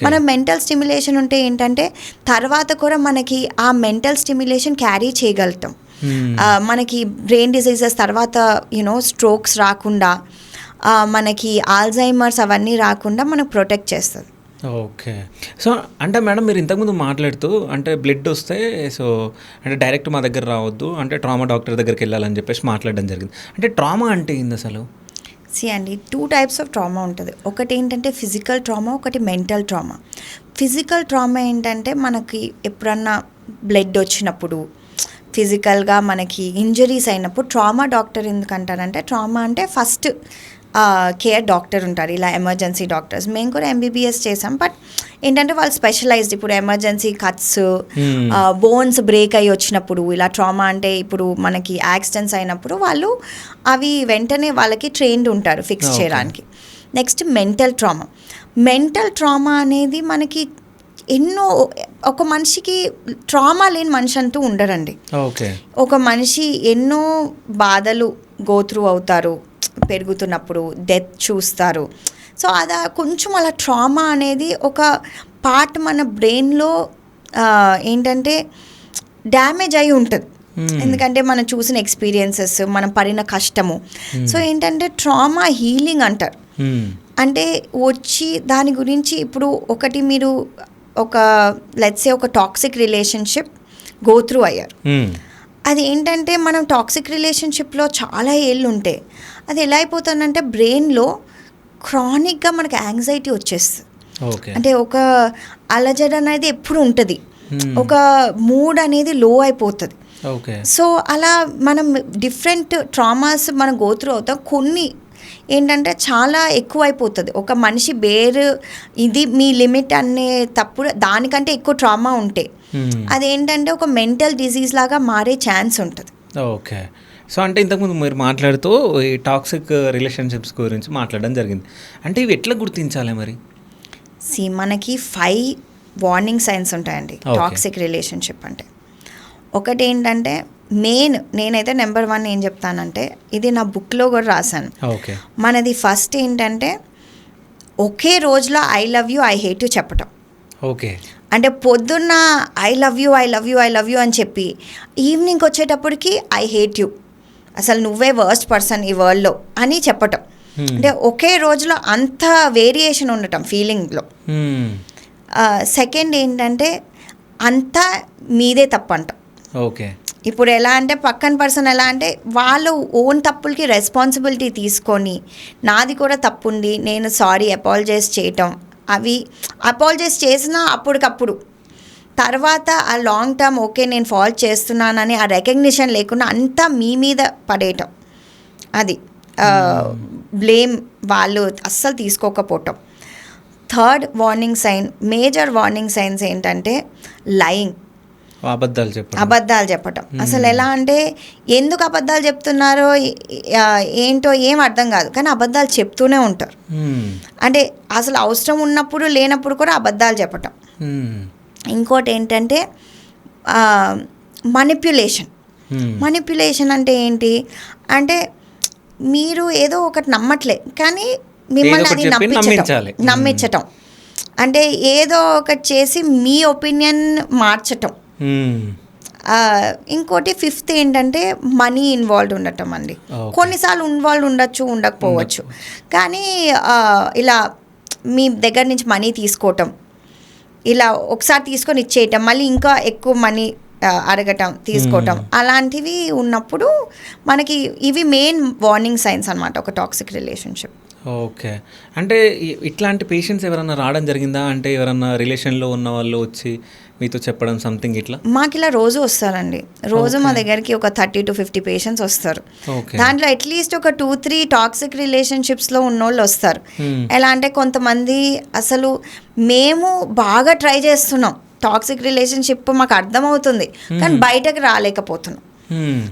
మనం మెంటల్ స్టిమ్యులేషన్ ఉంటే ఏంటంటే తర్వాత కూడా మనకి ఆ మెంటల్ స్టిమ్యులేషన్ క్యారీ చేయగలుగుతాం. మనకి బ్రెయిన్ డిసీజెస్ తర్వాత స్ట్రోక్స్ రాకుండా, మనకి ఆల్జైమర్స్ అవన్నీ రాకుండా మనకు ప్రొటెక్ట్ చేస్తుంది. ఓకే. సో, అంటే మేడం మీరు ఇంతకుముందు మాట్లాడుతూ అంటే బ్లడ్ వస్తే సో, అంటే డైరెక్ట్ మా దగ్గర రావద్దు. అంటే ట్రామా డాక్టర్ దగ్గరికెళ్ళాలని చెప్పేసి మాట్లాడడం జరిగింది. అంటే ట్రామా అంటే ఏందసలు? అండి 2 టైప్స్ ఆఫ్ ట్రామా ఉంటుంది. ఒకటి ఏంటంటే ఫిజికల్ ట్రామా, ఒకటి మెంటల్ ట్రామా. ఫిజికల్ ట్రామా ఏంటంటే మనకి ఎప్పుడన్నా బ్లడ్ వచ్చినప్పుడు, ఫిజికల్గా మనకి ఇంజరీస్ అయినప్పుడు ట్రామా డాక్టర్ ఎందుకంటారంటే, ట్రామా అంటే ఫస్ట్ కేర్ డాక్టర్ ఉంటారు, ఇలా ఎమర్జెన్సీ డాక్టర్స్. మేము కూడా ఎంబీబీఎస్ చేసాం, బట్ ఏంటంటే వాళ్ళు స్పెషలైజ్డ్. ఇప్పుడు ఎమర్జెన్సీ కట్స్, బోన్స్ బ్రేక్ అయ్యి వచ్చినప్పుడు, ఇలా ట్రామా అంటే ఇప్పుడు మనకి యాక్సిడెంట్స్ అయినప్పుడు వాళ్ళు అవి వెంటనే వాళ్ళకి ట్రైన్డ్ ఉంటారు ఫిక్స్ చేయడానికి. Next mental trauma. Mental trauma అనేది మనకి ఎన్నో, ఒక మనిషికి ట్రామా లేని మనిషి అంటూ ఉండరండి. ఓకే. ఒక మనిషి ఎన్నో బాధలు గోత్రూ అవుతారు పెరుగుతున్నప్పుడు, డెత్ చూస్తారు. సో అదా కొంచెం అలా ట్రామా అనేది ఒక పార్ట్ మన బ్రెయిన్లో ఏంటంటే డ్యామేజ్ అయి ఉంటుంది. ఎందుకంటే మనం చూసిన ఎక్స్పీరియన్సెస్, మనం పడిన కష్టము. సో ఏంటంటే ట్రామా హీలింగ్ అంటారు. అంటే వచ్చి దాని గురించి ఇప్పుడు ఒకటి మీరు ఒక లెట్స్ సే ఒక టాక్సిక్ రిలేషన్షిప్ గోత్రూ అయ్యారు. అది ఏంటంటే మనం టాక్సిక్ రిలేషన్షిప్లో చాలా ఏళ్ళు ఉంటే అది ఎలా అయిపోతుందంటే బ్రెయిన్లో క్రానిక్గా మనకి యాంగ్జైటీ వచ్చేస్తుంది. అంటే ఒక అలజడి అనేది ఎప్పుడు ఉంటుంది, ఒక మూడ్ అనేది లో అయిపోతుంది. సో అలా మనం డిఫరెంట్ ట్రామాస్ మనం గోత్రూ అవుతాం. కొన్ని ఏంటంటే చాలా ఎక్కువ అయిపోతుంది. ఒక మనిషి ఇది మీ లిమిట్ అనే తప్పుడు దానికంటే ఎక్కువ ట్రామా ఉంటే అదేంటంటే ఒక మెంటల్ డిసీజ్ లాగా మారే ఛాన్స్ ఉంటుంది. ఓకే. సో అంటే ఇంతకుముందు మీరు మాట్లాడుతూ ఈ టాక్సిక్ రిలేషన్షిప్స్ గురించి మాట్లాడడం జరిగింది. అంటే ఇవి ఎట్లా గుర్తించాలి మరి? మనకి 5 వార్నింగ్ సైన్స్ ఉంటాయండి టాక్సిక్ రిలేషన్షిప్ అంటే. ఒకటి ఏంటంటే నేనైతే నెంబర్ 1 ఏం చెప్తానంటే, ఇది నా బుక్లో కూడా రాశాను. మనది ఫస్ట్ ఏంటంటే ఒకే రోజులో I love you, I hate you చెప్పటం. ఓకే. అంటే పొద్దున్న I love you, I love you, I love you అని చెప్పి ఈవినింగ్ వచ్చేటప్పటికి ఐ హేట్ యూ, అసలు నువ్వే వర్స్ట్ పర్సన్ ఈ వరల్డ్లో అని చెప్పటం. అంటే ఒకే రోజులో అంత వేరియేషన్ ఉండటం ఫీలింగ్లో. సెకండ్ ఏంటంటే అంతా మీదే తప్పు అంటాం. ఓకే. ఇప్పుడు ఎలా అంటే పక్కన పర్సన్ ఎలా అంటే వాళ్ళు ఓన్ తప్పులకి రెస్పాన్సిబిలిటీ తీసుకొని నాది కూడా తప్పు ఉంది, నేను సారీ అపాలజైజ్ చేయటం, అవి అపాలజైజ్ చేసినా అప్పటికప్పుడు, తర్వాత ఆ లాంగ్ టర్మ్ ఓకే నేను ఫాల్ట్ చేస్తున్నానని ఆ రికగ్నిషన్ లేకుండా అంతా మీ మీద పడేయటం, అది బ్లేమ్ వాళ్ళు అస్సలు తీసుకోకపోవటం. Third warning sign, major warning signs ఏంటంటే లయింగ్, అబద్ధాలు చెప్పటం. అసలు ఎలా అంటే ఎందుకు అబద్ధాలు చెప్తున్నారో ఏంటో ఏం అర్థం కాదు, కానీ అబద్ధాలు చెప్తూనే ఉంటారు. అంటే అసలు అవసరం ఉన్నప్పుడు లేనప్పుడు కూడా అబద్ధాలు చెప్పటం. ఇంకోటి ఏంటంటే మనిప్యులేషన్ అంటే ఏంటి అంటే మీరు ఏదో ఒకటి నమ్మట్లే కానీ మిమ్మల్ని అది నమ్మించటం, అంటే ఏదో ఒకటి చేసి మీ ఒపీనియన్ మార్చటం. ఇంకోటి ఫిఫ్త్ ఏంటంటే మనీ ఇన్వాల్వ్ ఉండటం అండి. కొన్నిసార్లు ఇన్వాల్వ్ ఉండొచ్చు, ఉండకపోవచ్చు, కానీ ఇలా మీ దగ్గర నుంచి మనీ తీసుకోవటం, ఇలా ఒకసారి తీసుకొని ఇచ్చేయటం, మళ్ళీ ఇంకా ఎక్కువ మనీ అడగటం, తీసుకోవటం, అలాంటివి ఉన్నప్పుడు మనకి ఇవి మెయిన్ వార్నింగ్ సైన్స్ అన్నమాట ఒక టాక్సిక్ రిలేషన్షిప్. ఓకే. అంటే ఇట్లాంటి పేషెంట్స్ ఎవరన్నా రావడం జరిగిందా? అంటే ఎవరన్నా రిలేషన్లో ఉన్న వాళ్ళు వచ్చి మీతో చెప్పడం సంథింగ్ ఇట్లా? మాకు ఇలా రోజు వస్తారండి, రోజు మా దగ్గరికి ఒక 30 to 50 పేషెంట్స్ వస్తారు. దాంట్లో అట్లీస్ట్ ఒక 2-3 టాక్సిక్ రిలేషన్షిప్స్లో ఉన్నోళ్ళు వస్తారు. ఎలా అంటే కొంతమంది అసలు మేము బాగా ట్రై చేస్తున్నాం, టాక్సిక్ రిలేషన్షిప్ మాకు అర్థమవుతుంది కానీ బయటకు రాలేకపోతున్నాం.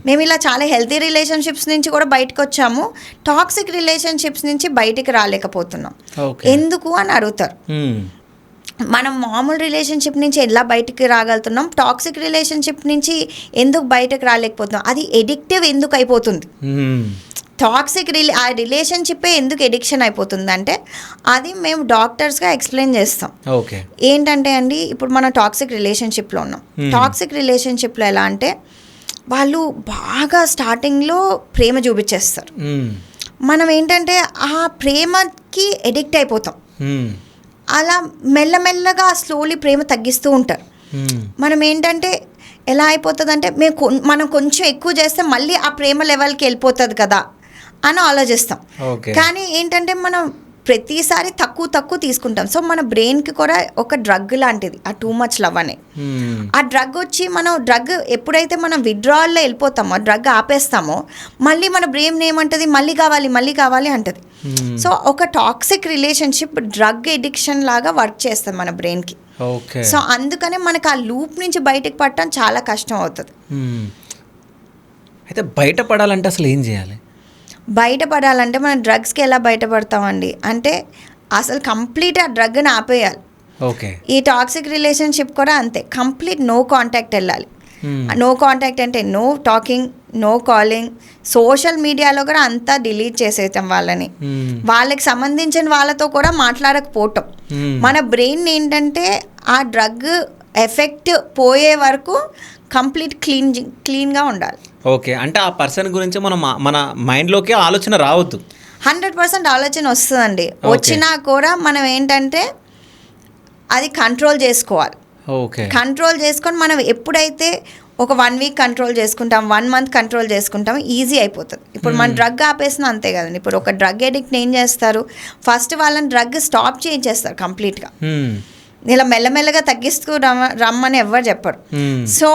మేము ఇలా చాలా హెల్తీ రిలేషన్షిప్స్ నుంచి కూడా బయటకు వచ్చాము, టాక్సిక్ రిలేషన్షిప్స్ నుంచి బయటికి రాలేకపోతున్నాం, ఎందుకు అని అడుగుతారు. మనం మామూలు రిలేషన్షిప్ నుంచి ఎలా బయటికి రాగలుగుతున్నాం, టాక్సిక్ రిలేషన్షిప్ నుంచి ఎందుకు బయటకు రాలేకపోతున్నాం, అది ఎడిక్టివ్ ఎందుకు అయిపోతుంది, టాక్సిక్ ఆ రిలేషన్షిప్పే ఎందుకు ఎడిక్షన్ అయిపోతుంది అంటే అది మేము డాక్టర్స్గా ఎక్స్ప్లెయిన్ చేస్తాం. ఏంటంటే అండి ఇప్పుడు మనం టాక్సిక్ రిలేషన్షిప్లో ఉన్నాం. టాక్సిక్ రిలేషన్షిప్లో ఎలా అంటే వాళ్ళు బాగా స్టార్టింగ్లో ప్రేమ చూపించేస్తారు, మనం ఏంటంటే ఆ ప్రేమకి ఎడిక్ట్ అయిపోతాం. అలా మెల్లమెల్లగా స్లోలీ ప్రేమ తగ్గిస్తూ ఉంటారు. మనం ఏంటంటే ఎలా అయిపోతుందంటే మనం కొంచెం ఎక్కువ చేస్తే మళ్ళీ ఆ ప్రేమ లెవెల్కి వెళ్ళిపోతుంది కదా అని ఆలోచిస్తాం. కానీ ఏంటంటే మనం ప్రతిసారి తక్కువ తీసుకుంటాం. సో మన బ్రెయిన్కి కూడా ఒక డ్రగ్ లాంటిది ఆ టూ మచ్ లవ్ అనే. ఆ డ్రగ్ వచ్చి డ్రగ్ ఎప్పుడైతే మనం విత్డ్రాల్లో వెళ్ళిపోతామో, డ్రగ్ ఆపేస్తామో, మళ్ళీ మన బ్రెయిన్ ఏమంటుంది, మళ్ళీ కావాలి అంటది. సో ఒక టాక్సిక్ రిలేషన్షిప్ డ్రగ్ ఎడిక్షన్ లాగా వర్క్ చేస్తుంది మన బ్రెయిన్కి. సో అందుకనే మనకు ఆ లూప్ నుంచి బయటకు పడటం చాలా కష్టం అవుతుంది. అయితే బయటపడాలంటే అసలు ఏం చేయాలి? బయటపడాలంటే మనం డ్రగ్స్కి ఎలా బయటపడతామండి అంటే అసలు కంప్లీట్ ఆ డ్రగ్ని ఆపేయాలి. ఈ టాక్సిక్ రిలేషన్షిప్ కూడా అంతే, కంప్లీట్ నో కాంటాక్ట్ వెళ్ళాలి. నో కాంటాక్ట్ అంటే no talking, no calling, social మీడియాలో కూడా అంతా డిలీట్ చేసేయటం, వాళ్ళకి సంబంధించిన వాళ్ళతో కూడా మాట్లాడకపోవటం. మన బ్రెయిన్ ఏంటంటే ఆ డ్రగ్ ఎఫెక్ట్ పోయే వరకు కంప్లీట్ క్లీన్గా ఉండాలి. ఓకే, అంటే ఆ పర్సన్ గురించి మన మైండ్లోకి ఆలోచన రావద్దు. 100% ఆలోచన వస్తుందండి. వచ్చినా కూడా మనం ఏంటంటే అది కంట్రోల్ చేసుకోవాలి. కంట్రోల్ చేసుకొని మనం ఎప్పుడైతే ఒక 1 వీక్ కంట్రోల్ చేసుకుంటాం, 1 మంత్ కంట్రోల్ చేసుకుంటాం, ఈజీ అయిపోతుంది. ఇప్పుడు మన డ్రగ్ ఆపేసినా అంతే కదండి. ఇప్పుడు ఒక డ్రగ్ ఎడిక్ట్ ఏం చేస్తారు, ఫస్ట్ వాళ్ళని డ్రగ్ స్టాప్ చేయించేస్తారు కంప్లీట్గా. ఇలా మెల్లమెల్లగా తగ్గిస్తూ రమ్మని ఎవరు చెప్పరు. సో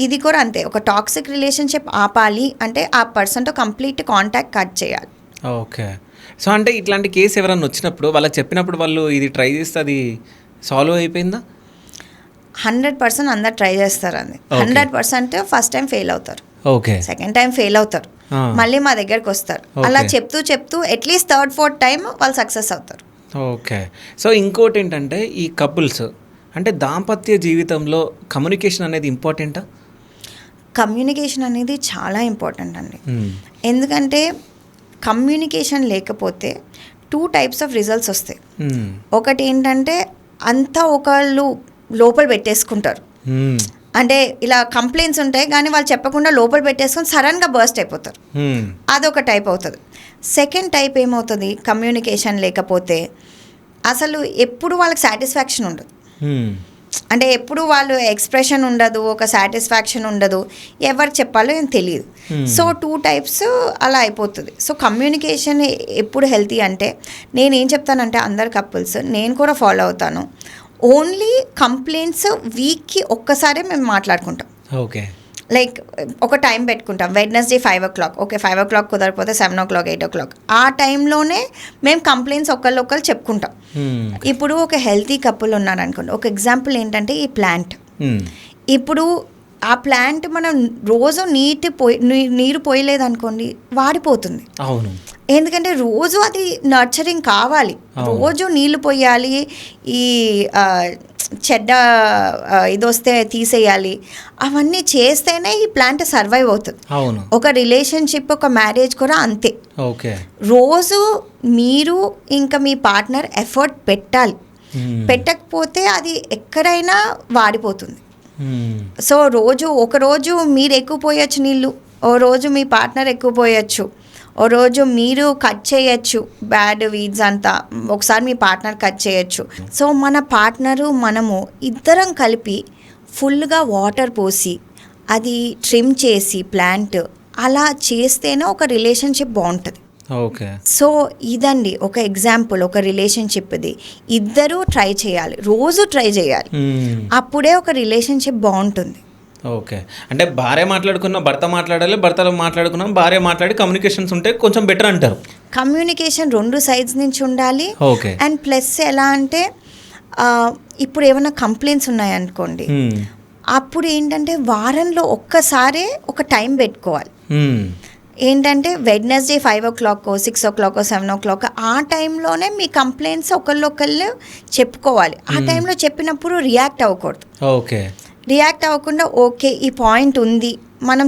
ఇది కూడా అంతే, ఒక టాక్సిక్ రిలేషన్షిప్ ఆపాలి అంటే ఆ పర్సన్తో కంప్లీట్ కాంటాక్ట్ కట్ చేయాలి. ఓకే, సో అంటే ఇట్లాంటి కేసు ఎవరన్నా వచ్చినప్పుడు వాళ్ళకి చెప్పినప్పుడు వాళ్ళు ఇది ట్రై చేస్తే అది సాల్వ్ అయిపోయిందా? 100% అందరు ట్రై చేస్తారు అండి. 100% ఫస్ట్ టైం ఫెయిల్ అవుతారు, సెకండ్ టైం ఫెయిల్ అవుతారు, మళ్ళీ మా దగ్గరకు వస్తారు. అలా చెప్తూ అట్లీస్ట్ 3rd 4th టైం వాళ్ళు సక్సెస్ అవుతారు. ఓకే, సో ఇంకోటి ఏంటంటే ఈ కపుల్స్ అంటే దాంపత్య జీవితంలో కమ్యూనికేషన్ అనేది ఇంపార్టెంటా? కమ్యూనికేషన్ అనేది చాలా ఇంపార్టెంట్ అండి. ఎందుకంటే కమ్యూనికేషన్ లేకపోతే 2 types ఆఫ్ రిజల్ట్స్ వస్తాయి. ఒకటి ఏంటంటే అంతా ఒకళ్ళు లోపల పెట్టేసుకుంటారు, అంటే ఇలా కంప్లైంట్స్ ఉంటాయి కానీ వాళ్ళు చెప్పకుండా లోపల పెట్టేసుకొని సడన్గా బర్స్ట్ అయిపోతారు, అదొక టైప్ అవుతుంది. సెకండ్ టైప్ ఏమవుతుంది, కమ్యూనికేషన్ లేకపోతే అసలు ఎప్పుడు వాళ్ళకి సాటిస్ఫాక్షన్ ఉండదు, అంటే ఎప్పుడు వాళ్ళు ఎక్స్ప్రెషన్ ఉండదు, ఒక సాటిస్ఫాక్షన్ ఉండదు, ఎవరికి చెప్పాలో ఏం తెలియదు. సో 2 types అలా అయిపోతుంది. సో కమ్యూనికేషన్ ఎప్పుడు హెల్తీ అంటే నేనేం చెప్తానంటే అందరు కపుల్స్, నేను కూడా ఫాలో అవుతాను, ఓన్లీ కంప్లైంట్స్ వీక్కి ఒక్కసారే మేము మాట్లాడుకుంటాం. లైక్ ఒక టైం పెట్టుకుంటాం, వెడ్నెస్డే 5 o'clock, ఓకే 5 o'clock కుదరకపోతే 7 o'clock 8 o'clock, ఆ టైంలోనే మేము కంప్లైంట్స్ ఒకళ్ళు చెప్పుకుంటాం. ఇప్పుడు ఒక హెల్తీ కపుల్ ఉన్నారనుకోండి, ఒక ఎగ్జాంపుల్ ఏంటంటే ఈ ప్లాంట్, ఇప్పుడు ఆ ప్లాంట్ మనం రోజు నీరు పోయలేదనుకోండి వాడిపోతుంది. అవును, ఎందుకంటే రోజు అది నర్చరింగ్ కావాలి, రోజు నీళ్లు పోయాలి, ఈ చెడ్డ ఇది వస్తే తీసేయాలి, అవన్నీ చేస్తేనే ఈ ప్లాంట్ సర్వైవ్ అవుతుంది. ఒక రిలేషన్షిప్, ఒక మ్యారేజ్ కూడా అంతే. రోజు మీరు ఇంకా మీ పార్ట్నర్ ఎఫర్ట్ పెట్టాలి, పెట్టకపోతే అది ఎక్కడైనా వాడిపోతుంది. సో ఒకరోజు మీరు ఎక్కువ పోయొచ్చు నీళ్ళు, ఓ రోజు మీ పార్ట్నర్ ఎక్కువ పోయొచ్చు, ఓ రోజు మీరు కట్ చేయొచ్చు బ్యాడ్ వీడ్స్ అంతా, ఒకసారి మీ పార్ట్నర్ కట్ చేయొచ్చు. సో మన పార్ట్నరు మనము ఇద్దరం కలిపి ఫుల్గా వాటర్ పోసి అది ట్రిమ్ చేసి ప్లాంట్ అలా చేస్తేనే ఒక రిలేషన్షిప్ బాగుంటుంది. సో ఇదండి ఒక ఎగ్జాంపుల్, ఒక రిలేషన్షిప్ది ఇద్దరూ ట్రై చేయాలి, రోజు ట్రై చేయాలి, అప్పుడే ఒక రిలేషన్షిప్ బాగుంటుంది. ఓకే, అంటే భార్య మాట్లాడుకున్నా భర్త మాట్లాడాలి, భర్తలో మాట్లాడుకున్నా భార్య మాట్లాడి కమ్యూనికేషన్స్ ఉంటే కొంచెం బెటర్ అంటారు. కమ్యూనికేషన్ 2 sides నుంచి ఉండాలి. అండ్ ప్లస్ ఎలా అంటే ఇప్పుడు ఏమైనా కంప్లైంట్స్ ఉన్నాయనుకోండి, అప్పుడు ఏంటంటే వారంలో ఒక్కసారే ఒక టైం పెట్టుకోవాలి. ఏంటంటే వెడ్నెస్డే 5 o'clock 6 o'clock 7 o'clock ఆ టైంలోనే మీ కంప్లైంట్స్ ఒకళ్ళు చెప్పుకోవాలి. ఆ టైంలో చెప్పినప్పుడు రియాక్ట్ అవ్వకూడదు. రియాక్ట్ అవ్వకుండా ఓకే ఈ పాయింట్ ఉంది, మనం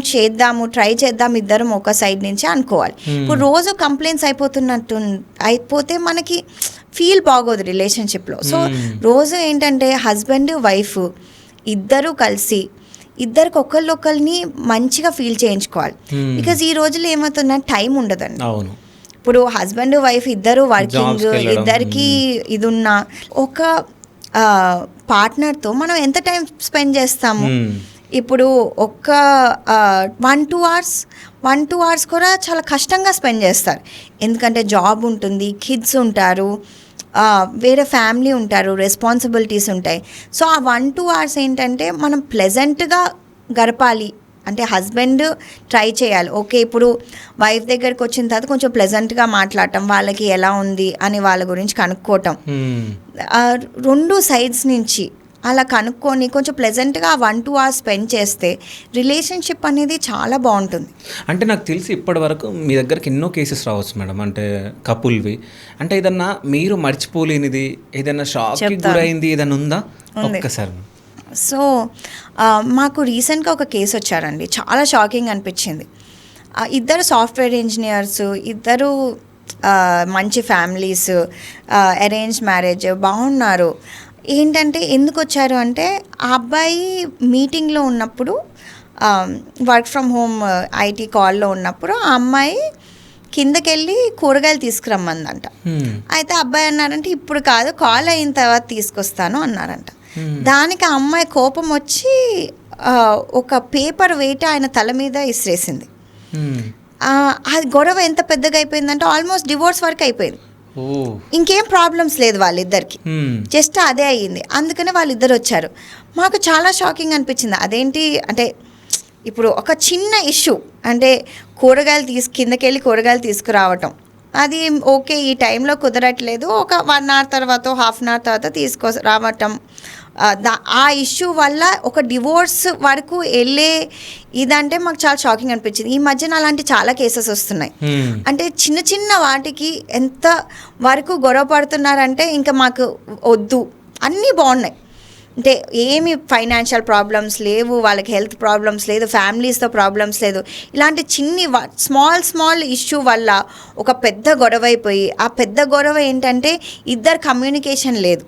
ట్రై చేద్దాం ఇద్దరం ఒక సైడ్ నుంచి అనుకోవాలి. ఇప్పుడు రోజు కంప్లైంట్స్ అయిపోతే మనకి ఫీల్ బాగోదు రిలేషన్షిప్లో. సో రోజు ఏంటంటే హస్బెండ్ వైఫ్ ఇద్దరూ కలిసి ఇద్దరికి ఒకళ్ళని మంచిగా ఫీల్ చేయించుకోవాలి. బికాజ్ ఈ రోజుల్లో ఏమవుతుందంటే టైం ఉండదండి. ఇప్పుడు హస్బెండ్ వైఫ్ ఇద్దరు వర్కింగ్, Jobs కి వెళ్ళడం. ఇద్దరికి ఇది ఉన్న ఒక పార్ట్నర్తో మనం ఎంత టైం స్పెండ్ చేస్తాము. ఇప్పుడు ఒక్క 1-2 అవర్స్ కూడా చాలా కష్టంగా స్పెండ్ చేస్తారు. ఎందుకంటే జాబ్ ఉంటుంది, కిడ్స్ ఉంటారు, వేరే ఫ్యామిలీ ఉంటారు, రెస్పాన్సిబిలిటీస్ ఉంటాయి. సో ఆ 1-2 అవర్స్ ఏంటంటే మనం ప్లెజెంట్గా గడపాలి అంటే హస్బెండ్ ట్రై చేయాలి. ఓకే, ఇప్పుడు వైఫ్ దగ్గరికి వచ్చిన తర్వాత కొంచెం ప్లెజెంట్గా మాట్లాడటం, వాళ్ళకి ఎలా ఉంది అని వాళ్ళ గురించి కనుక్కోవటం, 2 సైడ్స్ నుంచి అలా కనుక్కొని కొంచెం ప్లెజెంట్గా 1-2 అవర్స్ స్పెండ్ చేస్తే రిలేషన్షిప్ అనేది చాలా బాగుంటుంది. అంటే నాకు తెలిసి ఇప్పటి వరకు మీ దగ్గరికి ఎన్నో కేసెస్ రావచ్చు మేడం, అంటే కపుల్వి. అంటే ఏదన్నా మీరు మర్చిపోలేనిది, ఏదైనా షాక్కి గురైంది ఏదైనా ఉందా? ఒక్కసారి. సో మాకు రీసెంట్గా ఒక కేసు వచ్చారండి, చాలా షాకింగ్ అనిపించింది. ఇద్దరు సాఫ్ట్వేర్ ఇంజనీర్స్, ఇద్దరు మంచి ఫ్యామిలీస్, అరేంజ్ మ్యారేజ్, బాగున్నారు. ఏంటంటే ఎందుకు వచ్చారు అంటే ఆ అబ్బాయి మీటింగ్లో ఉన్నప్పుడు, వర్క్ ఫ్రమ్ హోమ్ ఐటీ కాల్లో ఉన్నప్పుడు ఆ అమ్మాయి కిందకెళ్ళి కూరగాయలు తీసుకురమ్మందంట. అయితే అబ్బాయి అన్నారంటే ఇప్పుడు కాదు, కాల్ అయిన తర్వాత తీసుకొస్తాను అన్నారంట. దానికి ఆ అమ్మాయి కోపం వచ్చి ఒక పేపర్ వెయిట్ ఆయన తల మీద ఇసిరేసింది. అది గొడవ ఎంత పెద్దగా అయిపోయిందంటే ఆల్మోస్ట్ డివోర్స్ వరకు అయిపోయింది. ఇంకేం ప్రాబ్లమ్స్ లేదు వాళ్ళిద్దరికి, జస్ట్ అదే అయ్యింది. అందుకనే వాళ్ళిద్దరు వచ్చారు. మాకు చాలా షాకింగ్ అనిపించింది. అదేంటి అంటే ఇప్పుడు ఒక చిన్న ఇష్యూ అంటే కూరగాయలు కిందకెళ్ళి కూరగాయలు తీసుకురావటం, అది ఓకే, ఈ టైంలో కుదరట్లేదు, ఒక 1 అవర్ తర్వాత, హాఫ్ అన్ అవర్ తర్వాత రావటం, ఆ ఇష్యూ వల్ల ఒక డివోర్స్ వరకు వెళ్ళే ఇదంటే మాకు చాలా షాకింగ్ అనిపించింది. ఈ మధ్యన అలాంటి చాలా కేసెస్ వస్తున్నాయి. అంటే చిన్న చిన్న వాటికి ఎంత వరకు గొడవ పడుతున్నారంటే ఇంకా మాకు వద్దు, అన్నీ బాగున్నాయి, అంటే ఏమి ఫైనాన్షియల్ ప్రాబ్లమ్స్ లేవు, వాళ్ళకి హెల్త్ ప్రాబ్లమ్స్ లేదు, ఫ్యామిలీస్తో ప్రాబ్లమ్స్ లేదు. ఇలాంటి చిన్ని స్మాల్ ఇష్యూ వల్ల ఒక పెద్ద గొడవ అయిపోయి, ఆ పెద్ద గొడవ ఏంటంటే ఇద్దరు కమ్యూనికేషన్ లేదు,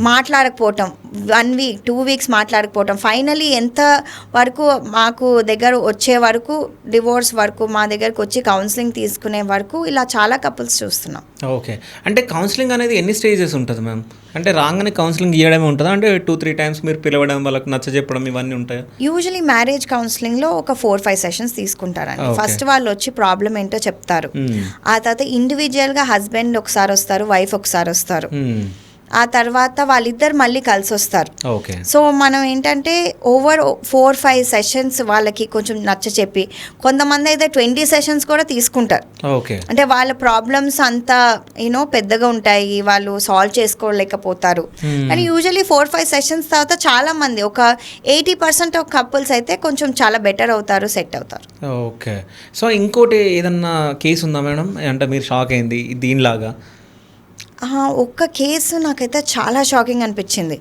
మాట్లాడకపోవటం, 1 వీక్ 2 వీక్స్ మాట్లాడకపోవటం, ఫైనలీ ఎంత వరకు మాకు దగ్గర వచ్చే వరకు, డివోర్స్ వరకు మా దగ్గరకు వచ్చి కౌన్సిలింగ్ తీసుకునే వరకు ఇలా చాలా కపుల్స్ చూస్తున్నాం. ఓకే, అంటే కౌన్సిలింగ్ అనేది ఎన్ని స్టేజెస్ ఉంటుంది మ్యామ్? అంటే రాగానే కౌన్సిలింగ్ ఇవ్వడమే ఉంటుందా, అంటే 2-3 టైమ్స్ మీరు పిలవడం, వాళ్ళకి నచ్చజెప్పడం ఇవన్నీ ఉంటాయా? యూజువలీ మ్యారేజ్ కౌన్సిలింగ్లో ఒక 4-5 సెషన్స్ తీసుకుంటారండి. ఫస్ట్ వాళ్ళు వచ్చి ప్రాబ్లం ఏంటో చెప్తారు. ఆ తర్వాత ఇండివిజువల్గా హస్బెండ్ ఒకసారి వస్తారు, వైఫ్ ఒకసారి వస్తారు. ఆ తర్వాత వాళ్ళిద్దరు మళ్ళీ కలిసి వస్తారు. సో మనం ఏంటంటే ఓవర్ 4-5 సెషన్స్ వాళ్ళకి కొంచెం నచ్చ చెప్పి, కొంతమంది అయితే 20 సెషన్స్ కూడా తీసుకుంటారు. అంటే వాళ్ళ ప్రాబ్లమ్స్ అంతా పెద్దగా ఉంటాయి, వాళ్ళు సాల్వ్ చేసుకోలేకపోతారు. కానీ యూజువలీ 4-5 సెషన్స్ తర్వాత చాలా మంది, ఒక 80% ఆఫ్ కపుల్స్ అయితే కొంచెం చాలా బెటర్ అవుతారు, సెట్ అవుతారు. ఓకే, సో ఇంకోటి ఏదన్నా కేసు ఉందా మేడం, అంటే మీరు షాక్ అయింది దీనిలాగా? ఒక్క కేసు నాకైతే చాలా షాకింగ్ అనిపించింది.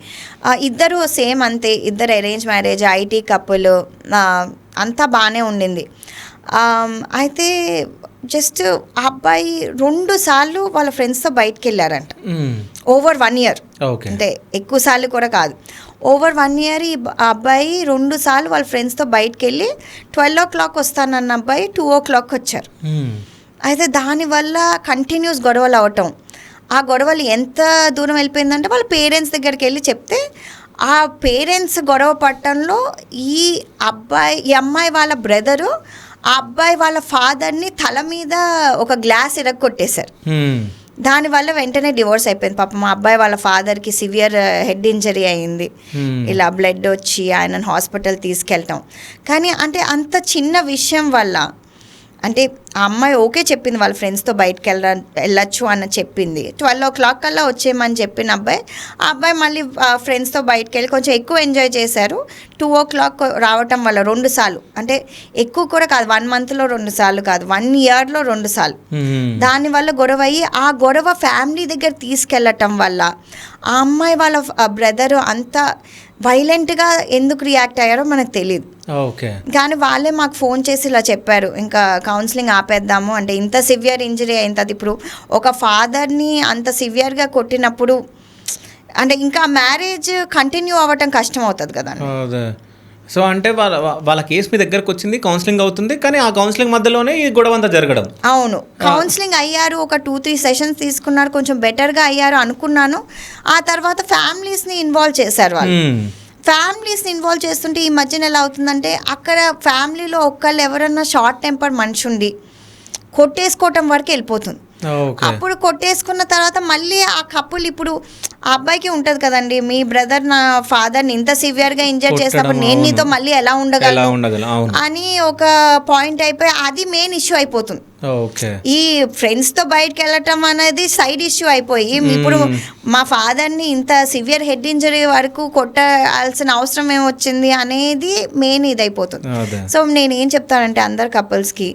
ఇద్దరు సేమ్ అంతే, ఇద్దరు అరేంజ్ మ్యారేజ్, ఐటీ కపుల్, అంతా బాగానే ఉండింది. అయితే జస్ట్ ఆ అబ్బాయి 2 సార్లు వాళ్ళ ఫ్రెండ్స్తో బయటకు వెళ్ళారంట, ఓవర్ 1 ఇయర్. అంటే ఎక్కువ సార్లు కూడా కాదు, ఓవర్ 1 ఇయర్ ఈ అబ్బాయి 2 సార్లు వాళ్ళ ఫ్రెండ్స్తో బయటకు వెళ్ళి 12 o'clock వస్తానన్న అబ్బాయి 2 o'clock వచ్చారు. అయితే దానివల్ల కంటిన్యూస్ గొడవలు అవటం, ఆ గొడవలు ఎంత దూరం వెళ్ళిపోయిందంటే వాళ్ళ పేరెంట్స్ దగ్గరికి వెళ్ళి చెప్తే, ఆ పేరెంట్స్ గొడవ పడటంలో ఈ అమ్మాయి వాళ్ళ బ్రదరు ఆ అబ్బాయి వాళ్ళ ఫాదర్ని తల మీద ఒక గ్లాస్ ఇరగొట్టేశారు. దానివల్ల వెంటనే డివోర్స్ అయిపోయింది. పాపం మా అబ్బాయి వాళ్ళ ఫాదర్కి సివియర్ హెడ్ ఇంజరీ అయింది, ఇలా బ్లడ్ వచ్చి ఆయనను హాస్పిటల్ తీసుకెళ్ళటం. కానీ అంటే అంత చిన్న విషయం వల్ల, అంటే ఆ అమ్మాయి ఓకే చెప్పింది, వాళ్ళ ఫ్రెండ్స్తో బయటకు వెళ్ళొచ్చు అని చెప్పింది, 12 o'clock కల్లా వచ్చేయమని చెప్పిన అబ్బాయి, ఆ అబ్బాయి మళ్ళీ ఫ్రెండ్స్తో బయటకు వెళ్ళి కొంచెం ఎక్కువ ఎంజాయ్ చేశారు. 2 o'clock రావటం వల్ల 2 సార్లు, అంటే ఎక్కువ కూడా కాదు, 1 monthలో 2 సార్లు కాదు, 1 yearలో 2 సార్లు. దానివల్ల గొడవ అయ్యి, ఆ గొడవ ఫ్యామిలీ దగ్గర తీసుకెళ్ళటం వల్ల ఆ అమ్మాయి వాళ్ళ బ్రదరు అంత వైలెంట్గా ఎందుకు రియాక్ట్ అయ్యారో మనకు తెలియదు. కానీ వాళ్ళే మాకు ఫోన్ చేసి ఇలా చెప్పారు, ఇంకా కౌన్సిలింగ్ ఆపేద్దాము అంటే ఇంత సివియర్ ఇంజరీ అయింది. ఇప్పుడు ఒక ఫాదర్ని అంత సివియర్గా కొట్టినప్పుడు అంటే ఇంకా మ్యారేజ్ కంటిన్యూ అవ్వటం కష్టం అవుతుంది కదా. సో అంటే వాళ్ళ కేసు మీ దగ్గరకు వచ్చింది, కౌన్సిలింగ్ అవుతుంది, కానీ ఆ కౌన్సిలింగ్ మధ్యలోనే ఈ గొడవ అంతా జరగడం. అవును, కౌన్సిలింగ్ అయ్యారు, ఒక 2-3 సెషన్స్ తీసుకున్నారు, కొంచెం బెటర్గా అయ్యారు అనుకున్నాను. ఆ తర్వాత ఫ్యామిలీస్ని ఇన్వాల్వ్ చేశారు వాళ్ళు. ఫ్యామిలీస్ని ఇన్వాల్వ్ చేస్తుంటే ఈ మధ్యన ఎలా అవుతుందంటే అక్కడ ఫ్యామిలీలో ఒక్కళ్ళు ఎవరన్నా షార్ట్ టెంపర్ మనిషి ఉండి కొట్టేసుకోవటం వరకు వెళ్ళిపోతుంది. అప్పుడు కొట్టేసుకున్న తర్వాత మళ్ళీ ఆ కపుల్ ఇప్పుడు ఆ అబ్బాయికి ఉంటుంది కదండి, మీ బ్రదర్ నా ఫాదర్ని ఇంత సివియర్గా ఇంజర్ చేసినప్పుడు నేను నీతో మళ్ళీ ఎలా ఉండగలను అని ఒక పాయింట్ అయిపోయి అది మెయిన్ ఇష్యూ అయిపోతుంది. ఈ ఫ్రెండ్స్తో బయటకు వెళ్ళటం అనేది సైడ్ ఇష్యూ అయిపోయి ఇప్పుడు మా ఫాదర్ని ఇంత సివియర్ హెడ్ ఇంజరీ వరకు కొట్టాల్సిన అవసరం ఏమొచ్చింది అనేది మెయిన్ ఇది అయిపోతుంది. సో నేను ఏం చెప్తానంటే అందరు కపుల్స్కి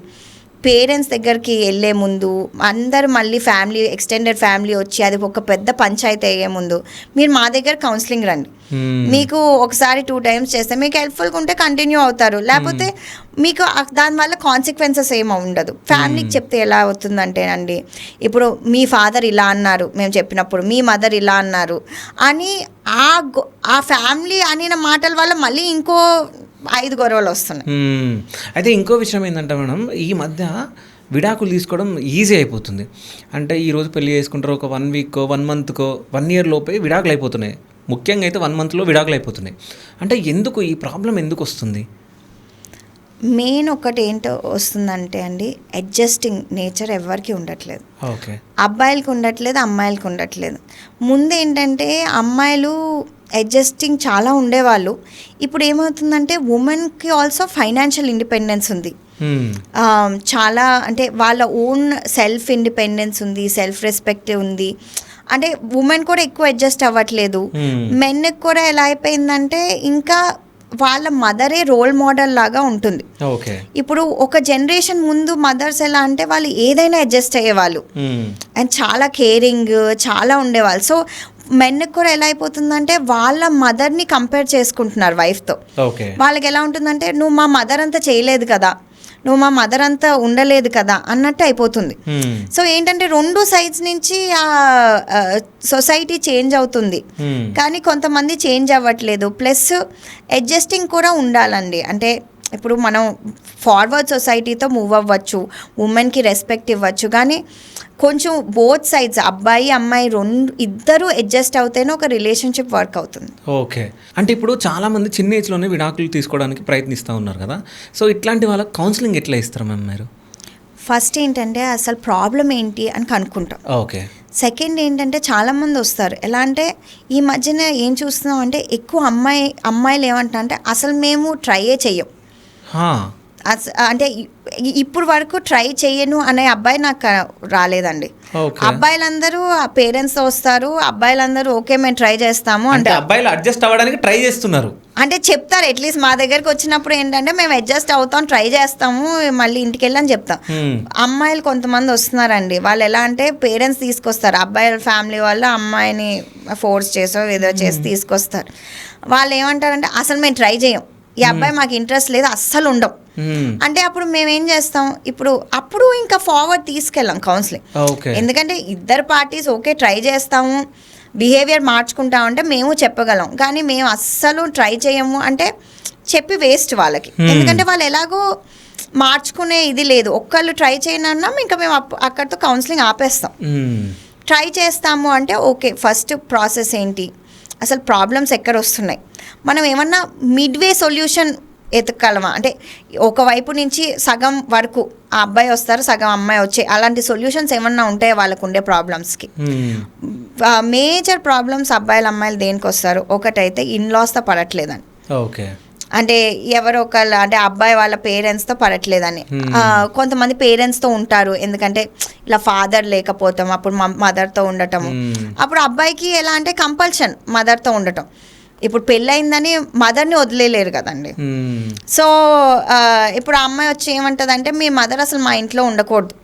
పేరెంట్స్ దగ్గరికి వెళ్ళే ముందు అందరు మళ్ళీ ఫ్యామిలీ ఎక్స్టెండెడ్ ఫ్యామిలీ వచ్చి అది ఒక పెద్ద పంచాయతీ అయ్యే ముందు మీరు మా దగ్గర కౌన్సిలింగ్ రండి. మీకు ఒకసారి 2 times చేస్తే మీకు హెల్ప్ఫుల్గా ఉంటే కంటిన్యూ అవుతారు, లేకపోతే మీకు దానివల్ల కాన్సిక్వెన్సెస్ ఏమీ ఉండదు. ఫ్యామిలీకి చెప్తే ఎలా అవుతుందంటేనండి, ఇప్పుడు మీ ఫాదర్ ఇలా అన్నారు మేము చెప్పినప్పుడు, మీ మదర్ ఇలా అన్నారు అని ఆ ఫ్యామిలీ అనిన మాటల వల్ల మళ్ళీ ఇంకో 5 గొడవలు వస్తున్నాయి. అయితే ఇంకో విషయం ఏంటంటే మేడం, ఈ మధ్య విడాకులు తీసుకోవడం ఈజీ అయిపోతుంది. అంటే ఈరోజు పెళ్లి చేసుకుంటారు, ఒక 1 week 1 month 1 year లోపే విడాకులు అయిపోతున్నాయి. ముఖ్యంగా అయితే 1 monthలో విడాకులు అయిపోతున్నాయి. అంటే ఎందుకు ఈ ప్రాబ్లం ఎందుకు వస్తుంది? మెయిన్ ఒకటి ఏంటో వస్తుందంటే అండి, అడ్జస్టింగ్ నేచర్ ఎవరికి ఉండట్లేదు. ఓకే, అబ్బాయిలకు ఉండట్లేదు, అమ్మాయిలకు ఉండట్లేదు. ముందు ఏంటంటే అమ్మాయిలు అడ్జస్టింగ్ చాలా ఉండేవాళ్ళు. ఇప్పుడు ఏమవుతుందంటే ఉమెన్కి ఆల్సో ఫైనాన్షియల్ ఇండిపెండెన్స్ ఉంది, చాలా అంటే వాళ్ళ ఓన్ సెల్ఫ్ ఇండిపెండెన్స్ ఉంది, సెల్ఫ్ రెస్పెక్ట్ ఉంది. అంటే ఉమెన్ కూడా ఎక్కువ అడ్జస్ట్ అవ్వట్లేదు. మెన్కి కూడా ఎలా అయిపోయిందంటే ఇంకా వాళ్ళ మదరే రోల్ మోడల్ లాగా ఉంటుంది. ఇప్పుడు ఒక జనరేషన్ ముందు మదర్స్ ఎలా అంటే వాళ్ళు ఏదైనా అడ్జస్ట్ అయ్యేవాళ్ళు అండ్ చాలా కేరింగ్ చాలా ఉండేవాళ్ళు. సో మెన్కి కూడా ఎలా అయిపోతుందంటే వాళ్ళ మదర్ని కంపేర్ చేసుకుంటున్నారు వైఫ్తో. వాళ్ళకి ఎలా ఉంటుందంటే నువ్వు మా మదర్ అంతా చేయలేదు కదా, నువ్వు మా మదర్ అంతా ఉండలేదు కదా అన్నట్టు అయిపోతుంది. సో ఏంటంటే 2 sides నుంచి ఆ సొసైటీ చేంజ్ అవుతుంది, కానీ కొంతమంది చేంజ్ అవ్వట్లేదు. ప్లస్ అడ్జస్టింగ్ కూడా ఉండాలండి. అంటే ఇప్పుడు మనం ఫార్వర్డ్ సొసైటీతో మూవ్ అవ్వచ్చు, ఉమెన్కి రెస్పెక్ట్ ఇవ్వచ్చు, కానీ కొంచెం బోత్ సైడ్స్ అబ్బాయి అమ్మాయి ఇద్దరు అడ్జస్ట్ అవుతేనే ఒక రిలేషన్షిప్ వర్క్ అవుతుంది. ఓకే, అంటే ఇప్పుడు చాలామంది చిన్న ఏజ్లోనే విడాకులు తీసుకోవడానికి ప్రయత్నిస్తూ ఉన్నారు కదా, సో ఇట్లాంటి వాళ్ళకి కౌన్సిలింగ్ ఎట్లా ఇస్తారు మ్యామ్ మీరు? ఫస్ట్ ఏంటంటే అసలు ప్రాబ్లం ఏంటి అని కనుక్కుంటాం. ఓకే. సెకండ్ ఏంటంటే చాలామంది వస్తారు, ఎలా అంటే ఈ మధ్యన ఏం చూస్తున్నాం అంటే ఎక్కువ అమ్మాయిలు ఏమంటారు అంటే అసలు మేము ట్రైయే చెయ్యం, అంటే ఇప్పుడు వరకు ట్రై చేయను అనే అబ్బాయి నాకు రాలేదండి. అబ్బాయిలందరూ పేరెంట్స్తో వస్తారు, అబ్బాయిలందరూ ఓకే మేము ట్రై చేస్తాము అంటే అబ్బాయిలు అడ్జస్ట్ అవ్వడానికి ట్రై చేస్తున్నారు అంటే చెప్తారు. అట్లీస్ట్ మా దగ్గరికి వచ్చినప్పుడు ఏంటంటే మేము అడ్జస్ట్ అవుతాం, ట్రై చేస్తాము, మళ్ళీ ఇంటికి వెళ్ళని చెప్తాం. అమ్మాయిలు కొంతమంది వస్తున్నారండి, వాళ్ళు ఎలా అంటే పేరెంట్స్ తీసుకొస్తారు, అబ్బాయిల ఫ్యామిలీ వాళ్ళు అమ్మాయిని ఫోర్స్ చేసో ఏదో చేసి తీసుకొస్తారు. వాళ్ళు ఏమంటారంటే అసలు మేము ట్రై చేయం, ఈ అబ్బాయి మాకు ఇంట్రెస్ట్ లేదు, అస్సలు ఉండం అంటే అప్పుడు మేమేం చేస్తాం, అప్పుడు ఇంకా ఫార్వర్డ్ తీసుకెళ్ళాం కౌన్సిలింగ్. ఎందుకంటే ఇద్దరు పార్టీస్ ఓకే ట్రై చేస్తాము, బిహేవియర్ మార్చుకుంటామంటే మేము చెప్పగలం, కానీ మేము అస్సలు ట్రై చేయము అంటే చెప్పి వేస్ట్ వాళ్ళకి. ఎందుకంటే వాళ్ళు ఎలాగో మార్చుకునే ఇది లేదు, ఒక్కళ్ళు ట్రై చేయనన్నాం ఇంకా మేము అక్కడితో కౌన్సిలింగ్ ఆపేస్తాం. ట్రై చేస్తాము అంటే ఓకే ఫస్ట్ ప్రాసెస్ ఏంటి, అసలు ప్రాబ్లమ్స్ ఎక్కడ వస్తున్నాయి, మనం ఏమన్నా మిడ్వే సొల్యూషన్ ఎతకగలమా, అంటే ఒకవైపు నుంచి సగం వరకు ఆ అబ్బాయి వస్తారు సగం అమ్మాయి వచ్చే అలాంటి సొల్యూషన్స్ ఏమన్నా ఉంటాయో వాళ్ళకు ఉండే ప్రాబ్లమ్స్కి. మేజర్ ప్రాబ్లమ్స్ అబ్బాయిలు అమ్మాయిలు దేనికి వస్తారు, ఒకటైతే ఇన్లాస్తో పడట్లేదని, ఓకే అంటే ఎవరో ఒకళ్ళు అంటే అబ్బాయి వాళ్ళ పేరెంట్స్తో పడట్లేదని. కొంతమంది పేరెంట్స్తో ఉంటారు, ఎందుకంటే ఇలా ఫాదర్ లేకపోతాం అప్పుడు మదర్తో ఉండటము. అప్పుడు అబ్బాయికి ఎలా అంటే కంపల్షన్ మదర్తో ఉండటం, ఇప్పుడు పెళ్ళయిందని మదర్ని వదిలేలేరు కదండి. సో ఇప్పుడు ఆ అమ్మాయి వచ్చి ఏమంటుంది అంటే మీ మదర్ అసలు మా ఇంట్లో ఉండకూడదు,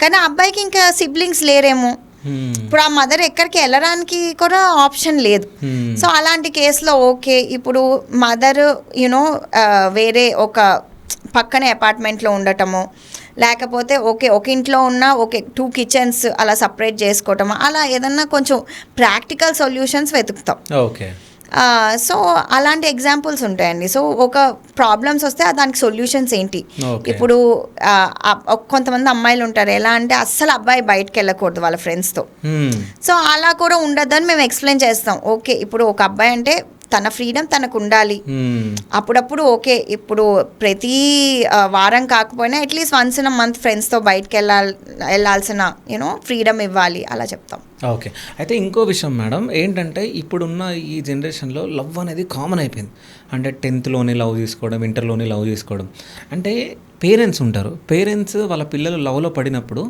కానీ ఆ అబ్బాయికి ఇంకా సిబ్లింగ్స్ లేరేమో, ఇప్పుడు ఆ మదర్ ఎక్కడికి వెళ్ళడానికి కూడా ఆప్షన్ లేదు. సో అలాంటి కేసులో ఓకే ఇప్పుడు మదర్ యూనో వేరే ఒక పక్కనే అపార్ట్మెంట్లో ఉండటము, లేకపోతే ఓకే ఒక ఇంట్లో ఉన్న ఓకే 2 kitchens అలా సపరేట్ చేసుకోవటము, అలా ఏదన్నా కొంచెం ప్రాక్టికల్ సొల్యూషన్స్ వెతుకుతాం. ఓకే సో అలాంటి ఎగ్జాంపుల్స్ ఉంటాయండి. సో ఒక ప్రాబ్లమ్స్ వస్తే దానికి సొల్యూషన్స్ ఏంటి. Okay. ఇప్పుడు కొంతమంది అమ్మాయిలు ఉంటారు, ఎలా అంటే అస్సలు అబ్బాయి బయటకు వెళ్ళకూడదు వాళ్ళ ఫ్రెండ్స్తో. సో అలా కూడా ఉండొద్దని మేము ఎక్స్ప్లెయిన్ చేస్తాం. ఓకే, ఇప్పుడు ఒక అబ్బాయి అంటే తన ఫ్రీడమ్ తనకు ఉండాలి. అప్పుడప్పుడు ఓకే, ఇప్పుడు ప్రతి వారం కాకపోయినా at least once in a month ఫ్రెండ్స్తో బయటకు వెళ్ళాల్సిన ఫ్రీడమ్ ఇవ్వాలి, అలా చెప్తాం. ఓకే. అయితే ఇంకో విషయం మేడం ఏంటంటే ఇప్పుడున్న ఈ జనరేషన్లో లవ్ అనేది కామన్ అయిపోయింది. అంటే 10th లవ్ చేసుకోవడం, ఇంటర్లోనే లవ్ చేసుకోవడం. అంటే పేరెంట్స్ ఉంటారు, పేరెంట్స్ వాళ్ళ పిల్లలు లవ్లో పడినప్పుడు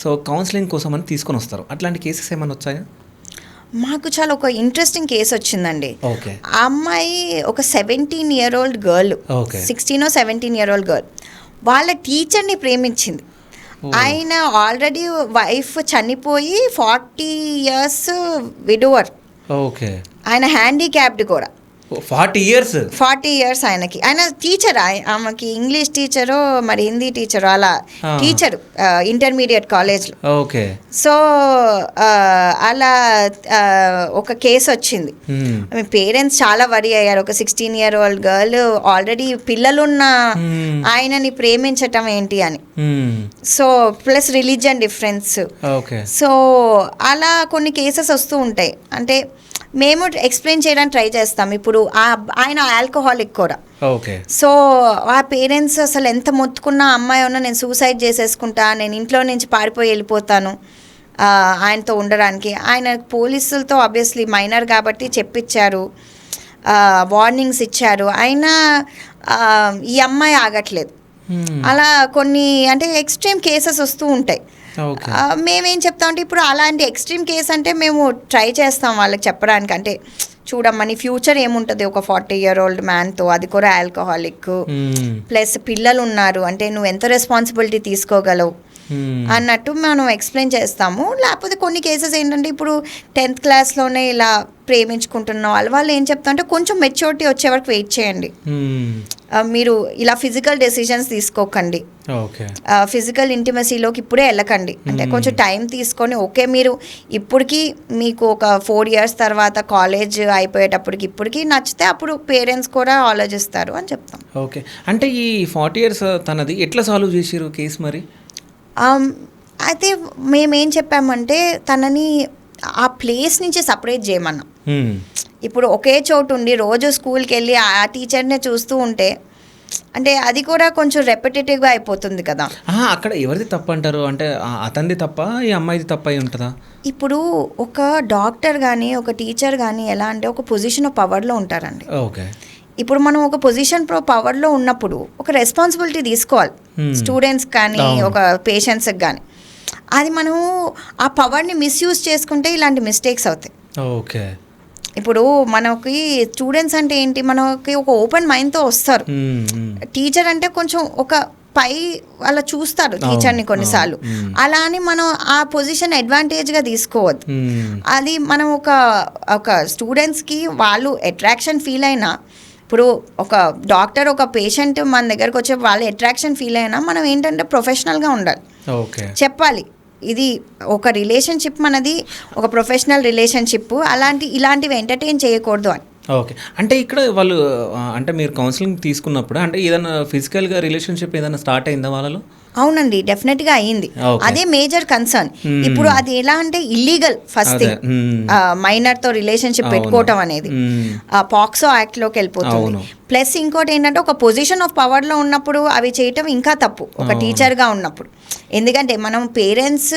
సో కౌన్సిలింగ్ కోసం అని తీసుకొని వస్తారు. అట్లాంటి కేసెస్ ఏమైనా వచ్చాయా? మాకు చాలా ఒక ఇంట్రెస్టింగ్ కేసు వచ్చిందండి. ఓకే. ఆ అమ్మాయి ఒక 17-year-old girl, 16 or 17-year-old girl వాళ్ళ టీచర్ని ప్రేమించింది. ఆయన ఆల్రెడీ వైఫ్ చనిపోయి 40 years విడోవర్. ఓకే. ఆయన హ్యాండిక్యాప్డ్ కూడా. 40 years ఆయనకి. ఆయన టీచర్, ఆమెకి ఇంగ్లీష్ టీచరు మరి హిందీ టీచరు అలా టీచరు ఇంటర్మీడియట్ కాలేజ్లో. ఓకే. సో అలా ఒక కేసు వచ్చింది. పేరెంట్స్ చాలా వరీ అయ్యారు. ఒక 16-year-old గర్ల్ ఆల్రెడీ పిల్లలున్న ఆయనని ప్రేమించటం ఏంటి అని. So plus religion difference. So అలా కొన్ని కేసెస్ వస్తూ ఉంటాయి. అంటే మేము ఎక్స్ప్లెయిన్ చేయడానికి ట్రై చేస్తాం. ఇప్పుడు ఆయన ఆల్కహాలిక్ కూడా. ఓకే. సో ఆ పేరెంట్స్ అసలు ఎంత మొత్తుకున్నా అమ్మాయి ఉన్నా నేను సూసైడ్ చేసేసుకుంటా, నేను ఇంట్లో నుంచి పారిపోయి వెళ్ళిపోతాను ఆయనతో ఉండడానికి. ఆయన పోలీసులతో ఆబ్వియస్లీ మైనర్ కాబట్టి చెప్పించారు, వార్నింగ్స్ ఇచ్చారు, అయినా ఈ అమ్మాయి ఆగట్లేదు. అలా కొన్ని అంటే ఎక్స్ట్రీమ్ కేసెస్ వస్తూ ఉంటాయి. మేమేం చెప్తామంటే ఇప్పుడు అలాంటి ఎక్స్ట్రీమ్ కేస్ అంటే మేము ట్రై చేస్తాం వాళ్ళకి చెప్పడానికి. అంటే చూడమ్మా నీ ఫ్యూచర్ ఏముంటుంది ఒక 40-year-old మ్యాన్తో, అది కూడా ఆల్కహాలిక్, ప్లస్ పిల్లలు ఉన్నారు, అంటే నువ్వు ఎంత రెస్పాన్సిబిలిటీ తీసుకోగలవు అన్నట్టు మనం ఎక్స్ప్లెయిన్ చేస్తాము. లేకపోతే కొన్ని కేసెస్ ఏంటంటే ఇప్పుడు 10th క్లాస్లోనే ఇలా ప్రేమించుకుంటున్న వాళ్ళు ఏం చెప్తా అంటే కొంచెం మెచ్యూరిటీ వచ్చే వరకు వెయిట్ చేయండి, మీరు ఇలా ఫిజికల్ డెసిషన్స్ తీసుకోకండి, ఫిజికల్ ఇంటిమసీలోకి ఇప్పుడే వెళ్ళకండి, అంటే కొంచెం టైం తీసుకొని ఓకే మీరు ఇప్పటికి మీకు ఒక 4 years తర్వాత కాలేజ్ అయిపోయేటప్పటికి ఇప్పటికి నచ్చితే అప్పుడు పేరెంట్స్ కూడా ఆలోచిస్తారు అని చెప్తాం. ఓకే. అంటే ఈ 40 years తనది ఎట్లా సాల్వ్ చేసారు కేసు మరి? అయితే మేమేం చెప్పామంటే తనని ఆ ప్లేస్ నుంచి సపరేట్ చేయమన్నాం. ఇప్పుడు ఒకే చోటు ఉండి రోజు స్కూల్కి వెళ్ళి ఆ టీచర్నే చూస్తూ ఉంటే అంటే అది కూడా కొంచెం రెపిటేటివ్గా అయిపోతుంది కదా. అక్కడ ఎవరిది తప్పు అంటారు? అంటే అతనిది తప్ప ఈ అమ్మాయిది తప్ప అయి ఉంటుందా? ఇప్పుడు ఒక డాక్టర్ కానీ ఒక టీచర్ కానీ ఎలా అంటే ఒక పొజిషన్ ఆఫ్ పవర్లో ఉంటారండి. ఓకే. ఇప్పుడు మనం ఒక పొజిషన్ పవర్లో ఉన్నప్పుడు ఒక రెస్పాన్సిబిలిటీ తీసుకోవాలి, స్టూడెంట్స్ కానీ ఒక పేషెంట్స్కి కానీ. అది మనము ఆ పవర్ని మిస్యూజ్ చేసుకుంటే ఇలాంటి మిస్టేక్స్ అవుతాయి. ఓకే. ఇప్పుడు మనకి స్టూడెంట్స్ అంటే ఏంటి, మనకి ఒక ఓపెన్ మైండ్తో వస్తారు. టీచర్ అంటే కొంచెం ఒక పై అలా చూస్తారు టీచర్ని కొన్నిసార్లు. అలా అని మనం ఆ పొజిషన్ అడ్వాంటేజ్గా తీసుకోవద్దు. అది మనం ఒక స్టూడెంట్స్కి వాళ్ళు అట్రాక్షన్ ఫీల్ అయినా, ఇప్పుడు ఒక డాక్టర్ ఒక పేషెంట్ మన దగ్గరకు వచ్చే వాళ్ళు అట్రాక్షన్ ఫీల్ అయినా మనం ఏంటంటే ప్రొఫెషనల్గా ఉండాలి, చెప్పాలి ఇది ఒక రిలేషన్షిప్ మనది ఒక ప్రొఫెషనల్ రిలేషన్షిప్, ఇలాంటివి ఎంటర్టైన్ చేయకూడదు అని. ఓకే. అంటే ఇక్కడ వాళ్ళు అంటే మీరు కౌన్సిలింగ్ తీసుకున్నప్పుడు అంటే ఏదైనా ఫిజికల్గా రిలేషన్షిప్ ఏదైనా స్టార్ట్ అయిందా వాళ్ళలో? అవునండి, డెఫినెట్గా అయ్యింది. అదే మేజర్ కన్సర్న్. ఇప్పుడు అది ఎలా అంటే ఇల్లీగల్ ఫస్ట్ థింగ్, మైనర్తో రిలేషన్షిప్ పెట్టుకోవటం అనేది పాక్సో యాక్ట్లోకి వెళ్ళిపోతుంది. ప్లస్ ఇంకోటి ఏంటంటే ఒక పొజిషన్ ఆఫ్ పవర్లో ఉన్నప్పుడు అవి చేయటం ఇంకా తప్పు ఒక టీచర్గా ఉన్నప్పుడు. ఎందుకంటే మనం పేరెంట్స్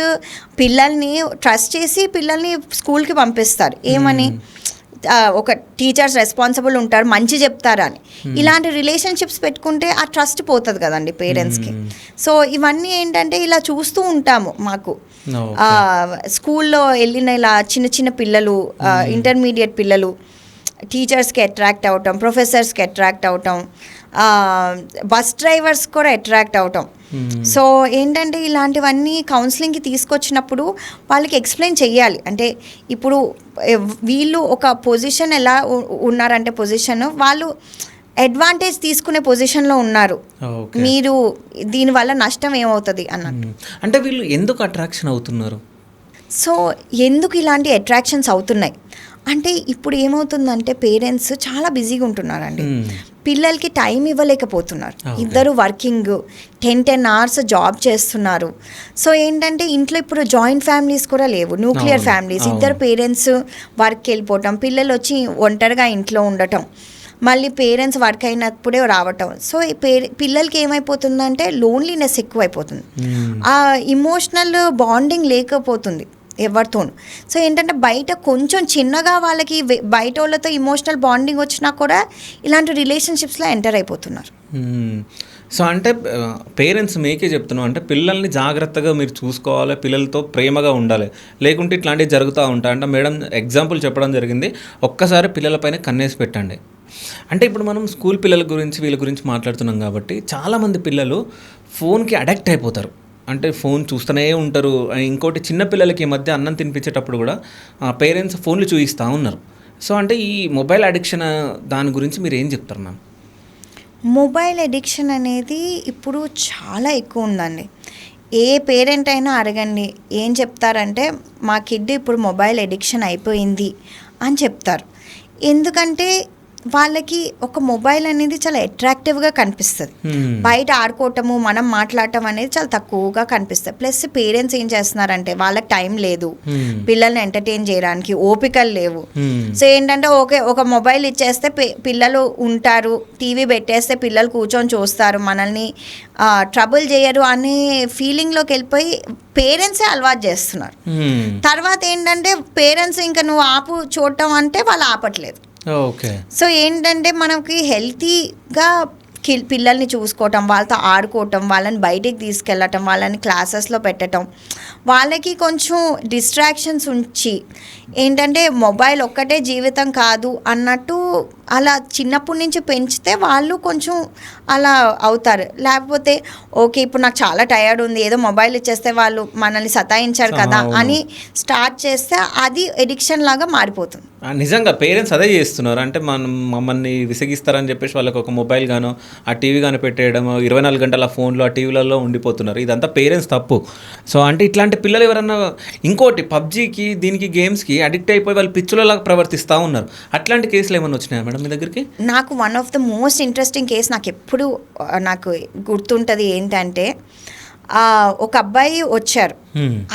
పిల్లల్ని ట్రస్ట్ చేసి పిల్లల్ని స్కూల్కి పంపిస్తారు, ఏమని ఒక టీచర్స్ రెస్పాన్సిబుల్ ఉంటారు, మంచి చెప్తారు అని. ఇలాంటి రిలేషన్షిప్స్ పెట్టుకుంటే ఆ ట్రస్ట్ పోతుంది కదండి పేరెంట్స్కి. సో ఇవన్నీ ఏంటంటే ఇలా చూస్తూ ఉంటాము. మాకు స్కూల్లో వెళ్ళిన ఇలా చిన్న చిన్న పిల్లలు, ఇంటర్మీడియట్ పిల్లలు టీచర్స్కి అట్రాక్ట్ అవటం, ప్రొఫెసర్స్కి అట్రాక్ట్ అవటం, బస్ డ్రైవర్స్ కూడా అట్రాక్ట్ అవటం. సో ఏంటంటే ఇలాంటివన్నీ కౌన్సిలింగ్కి తీసుకొచ్చినప్పుడు వాళ్ళకి ఎక్స్ప్లెయిన్ చెయ్యాలి. అంటే ఇప్పుడు వీళ్ళు ఒక పొజిషన్ ఎలా ఉన్నారంటే పొజిషన్ వాళ్ళు అడ్వాంటేజ్ తీసుకునే పొజిషన్లో ఉన్నారు, మీరు దీనివల్ల నష్టం ఏమవుతుంది అన్నట్టు. అంటే వీళ్ళు ఎందుకు అట్రాక్షన్ అవుతున్నారు? సో ఎందుకు ఇలాంటి అట్రాక్షన్స్ అవుతున్నాయి అంటే ఇప్పుడు ఏమవుతుందంటే పేరెంట్స్ చాలా బిజీగా ఉంటున్నారండి. పిల్లలకి టైం ఇవ్వలేకపోతున్నారు. ఇద్దరు వర్కింగ్ 10 అవర్స్ జాబ్ చేస్తున్నారు. సో ఏంటంటే ఇంట్లో ఇప్పుడు జాయింట్ ఫ్యామిలీస్ కూడా లేవు, న్యూక్లియర్ ఫ్యామిలీస్. ఇద్దరు పేరెంట్స్ వర్క్కి వెళ్ళిపోవటం, పిల్లలు వచ్చి ఒంటరిగా ఇంట్లో ఉండటం, మళ్ళీ పేరెంట్స్ వర్క్ అయినప్పుడే రావటం. సో పిల్లలకి ఏమైపోతుందంటే లోన్లీనెస్ ఎక్కువైపోతుంది, ఆ ఇమోషనల్ బాండింగ్ లేకపోతుంది ఎవరితోనూ. సో ఏంటంటే బయట కొంచెం చిన్నగా వాళ్ళకి బయట వాళ్ళతో ఇమోషనల్ బాండింగ్ వచ్చినా కూడా ఇలాంటి రిలేషన్షిప్స్లో ఎంటర్ అయిపోతున్నారు. సో అంటే పేరెంట్స్ మీకే చెప్తున్నాం అంటే పిల్లల్ని జాగ్రత్తగా మీరు చూసుకోవాలి, పిల్లలతో ప్రేమగా ఉండాలి, లేకుంటే ఇట్లాంటివి జరుగుతూ ఉంటాయి. అంటే మేడం ఎగ్జాంపుల్ చెప్పడం జరిగింది, ఒక్కసారి పిల్లలపైన కన్నేసి పెట్టండి. అంటే ఇప్పుడు మనం స్కూల్ పిల్లల గురించి వీళ్ళ గురించి మాట్లాడుతున్నాం కాబట్టి చాలామంది పిల్లలు ఫోన్కి అడిక్ట్ అయిపోతారు. అంటే ఫోన్ చూస్తూనే ఉంటారు. ఇంకోటి చిన్నపిల్లలకి ఈ మధ్య అన్నం తినిపించేటప్పుడు కూడా పేరెంట్స్ ఫోన్లు చూపిస్తూ ఉన్నారు. సో అంటే ఈ మొబైల్ అడిక్షన్ దాని గురించి మీరు ఏం చెప్తారు మ్యామ్? మొబైల్ అడిక్షన్ అనేది ఇప్పుడు చాలా ఎక్కువ ఉందండి. ఏ పేరెంట్ అయినా అడగండి, ఏం చెప్తారంటే మా కిడ్ ఇప్పుడు మొబైల్ అడిక్షన్ అయిపోయింది అని చెప్తారు. ఎందుకంటే వాళ్ళకి ఒక మొబైల్ అనేది చాలా అట్రాక్టివ్గా కనిపిస్తుంది. బయట ఆడుకోవటము, మనం మాట్లాడటం అనేది చాలా తక్కువగా కనిపిస్తుంది. ప్లస్ పేరెంట్స్ ఏం చేస్తున్నారంటే వాళ్ళకి టైం లేదు పిల్లల్ని ఎంటర్టైన్ చేయడానికి, ఓపికలు లేవు. సో ఏంటంటే ఒక మొబైల్ ఇచ్చేస్తే పిల్లలు ఉంటారు, టీవీ పెట్టేస్తే పిల్లలు కూర్చొని చూస్తారు, మనల్ని ట్రబుల్ చేయరు అనే ఫీలింగ్లోకి వెళ్ళిపోయి పేరెంట్సే అలవాటు చేస్తున్నారు. తర్వాత ఏంటంటే పేరెంట్స్ ఇంకా నువ్వు ఆపు చూడటం అంటే వాళ్ళు ఆపట్లేదు. ఓకే. సో ఏంటంటే మనకి హెల్తీగా పిల్లల్ని చూసుకోవటం, వాళ్ళతో ఆడుకోవటం, వాళ్ళని బయటికి తీసుకెళ్ళటం, వాళ్ళని క్లాసెస్లో పెట్టడం, వాళ్ళకి కొంచెం డిస్ట్రాక్షన్స్ ఉంచి ఏంటంటే మొబైల్ ఒక్కటే జీవితం కాదు అన్నట్టు అలా చిన్నప్పటి నుంచి పెంచితే వాళ్ళు కొంచెం అలా అవుతారు. లేకపోతే ఓకే ఇప్పుడు నాకు చాలా టయర్డ్ ఉంది, ఏదో మొబైల్ ఇచ్చేస్తే వాళ్ళు మనల్ని సతాయించారు కదా అని స్టార్ట్ చేస్తే అది ఎడిక్షన్ లాగా మారిపోతుంది. నిజంగా పేరెంట్స్ అదే చేస్తున్నారు. అంటే మమ్మల్ని విసిగిస్తారని చెప్పేసి వాళ్ళకి ఒక మొబైల్ గాను ఆ టీవీ గాను పెట్టేయడం, 24 గంటల ఫోన్లో ఆ టీవీలలో ఉండిపోతున్నారు. ఇదంతా పేరెంట్స్ తప్పు. సో అంటే ఇట్లాంటి పిల్లలు ఎవరన్నా ఇంకోటి పబ్జీకి దీనికి గేమ్స్కి అడిక్ట్ అయిపోయి వాళ్ళు పిచ్చులలాగా ప్రవర్తిస్తూ ఉన్నారు. అట్లాంటి కేసులు ఏమైనా వచ్చినాయా మేడం మీ దగ్గరికి? నాకు one of the most interesting case నాకు ఎప్పుడు నాకు గుర్తుంటుంది ఏంటంటే ఒక అబ్బాయి వచ్చారు.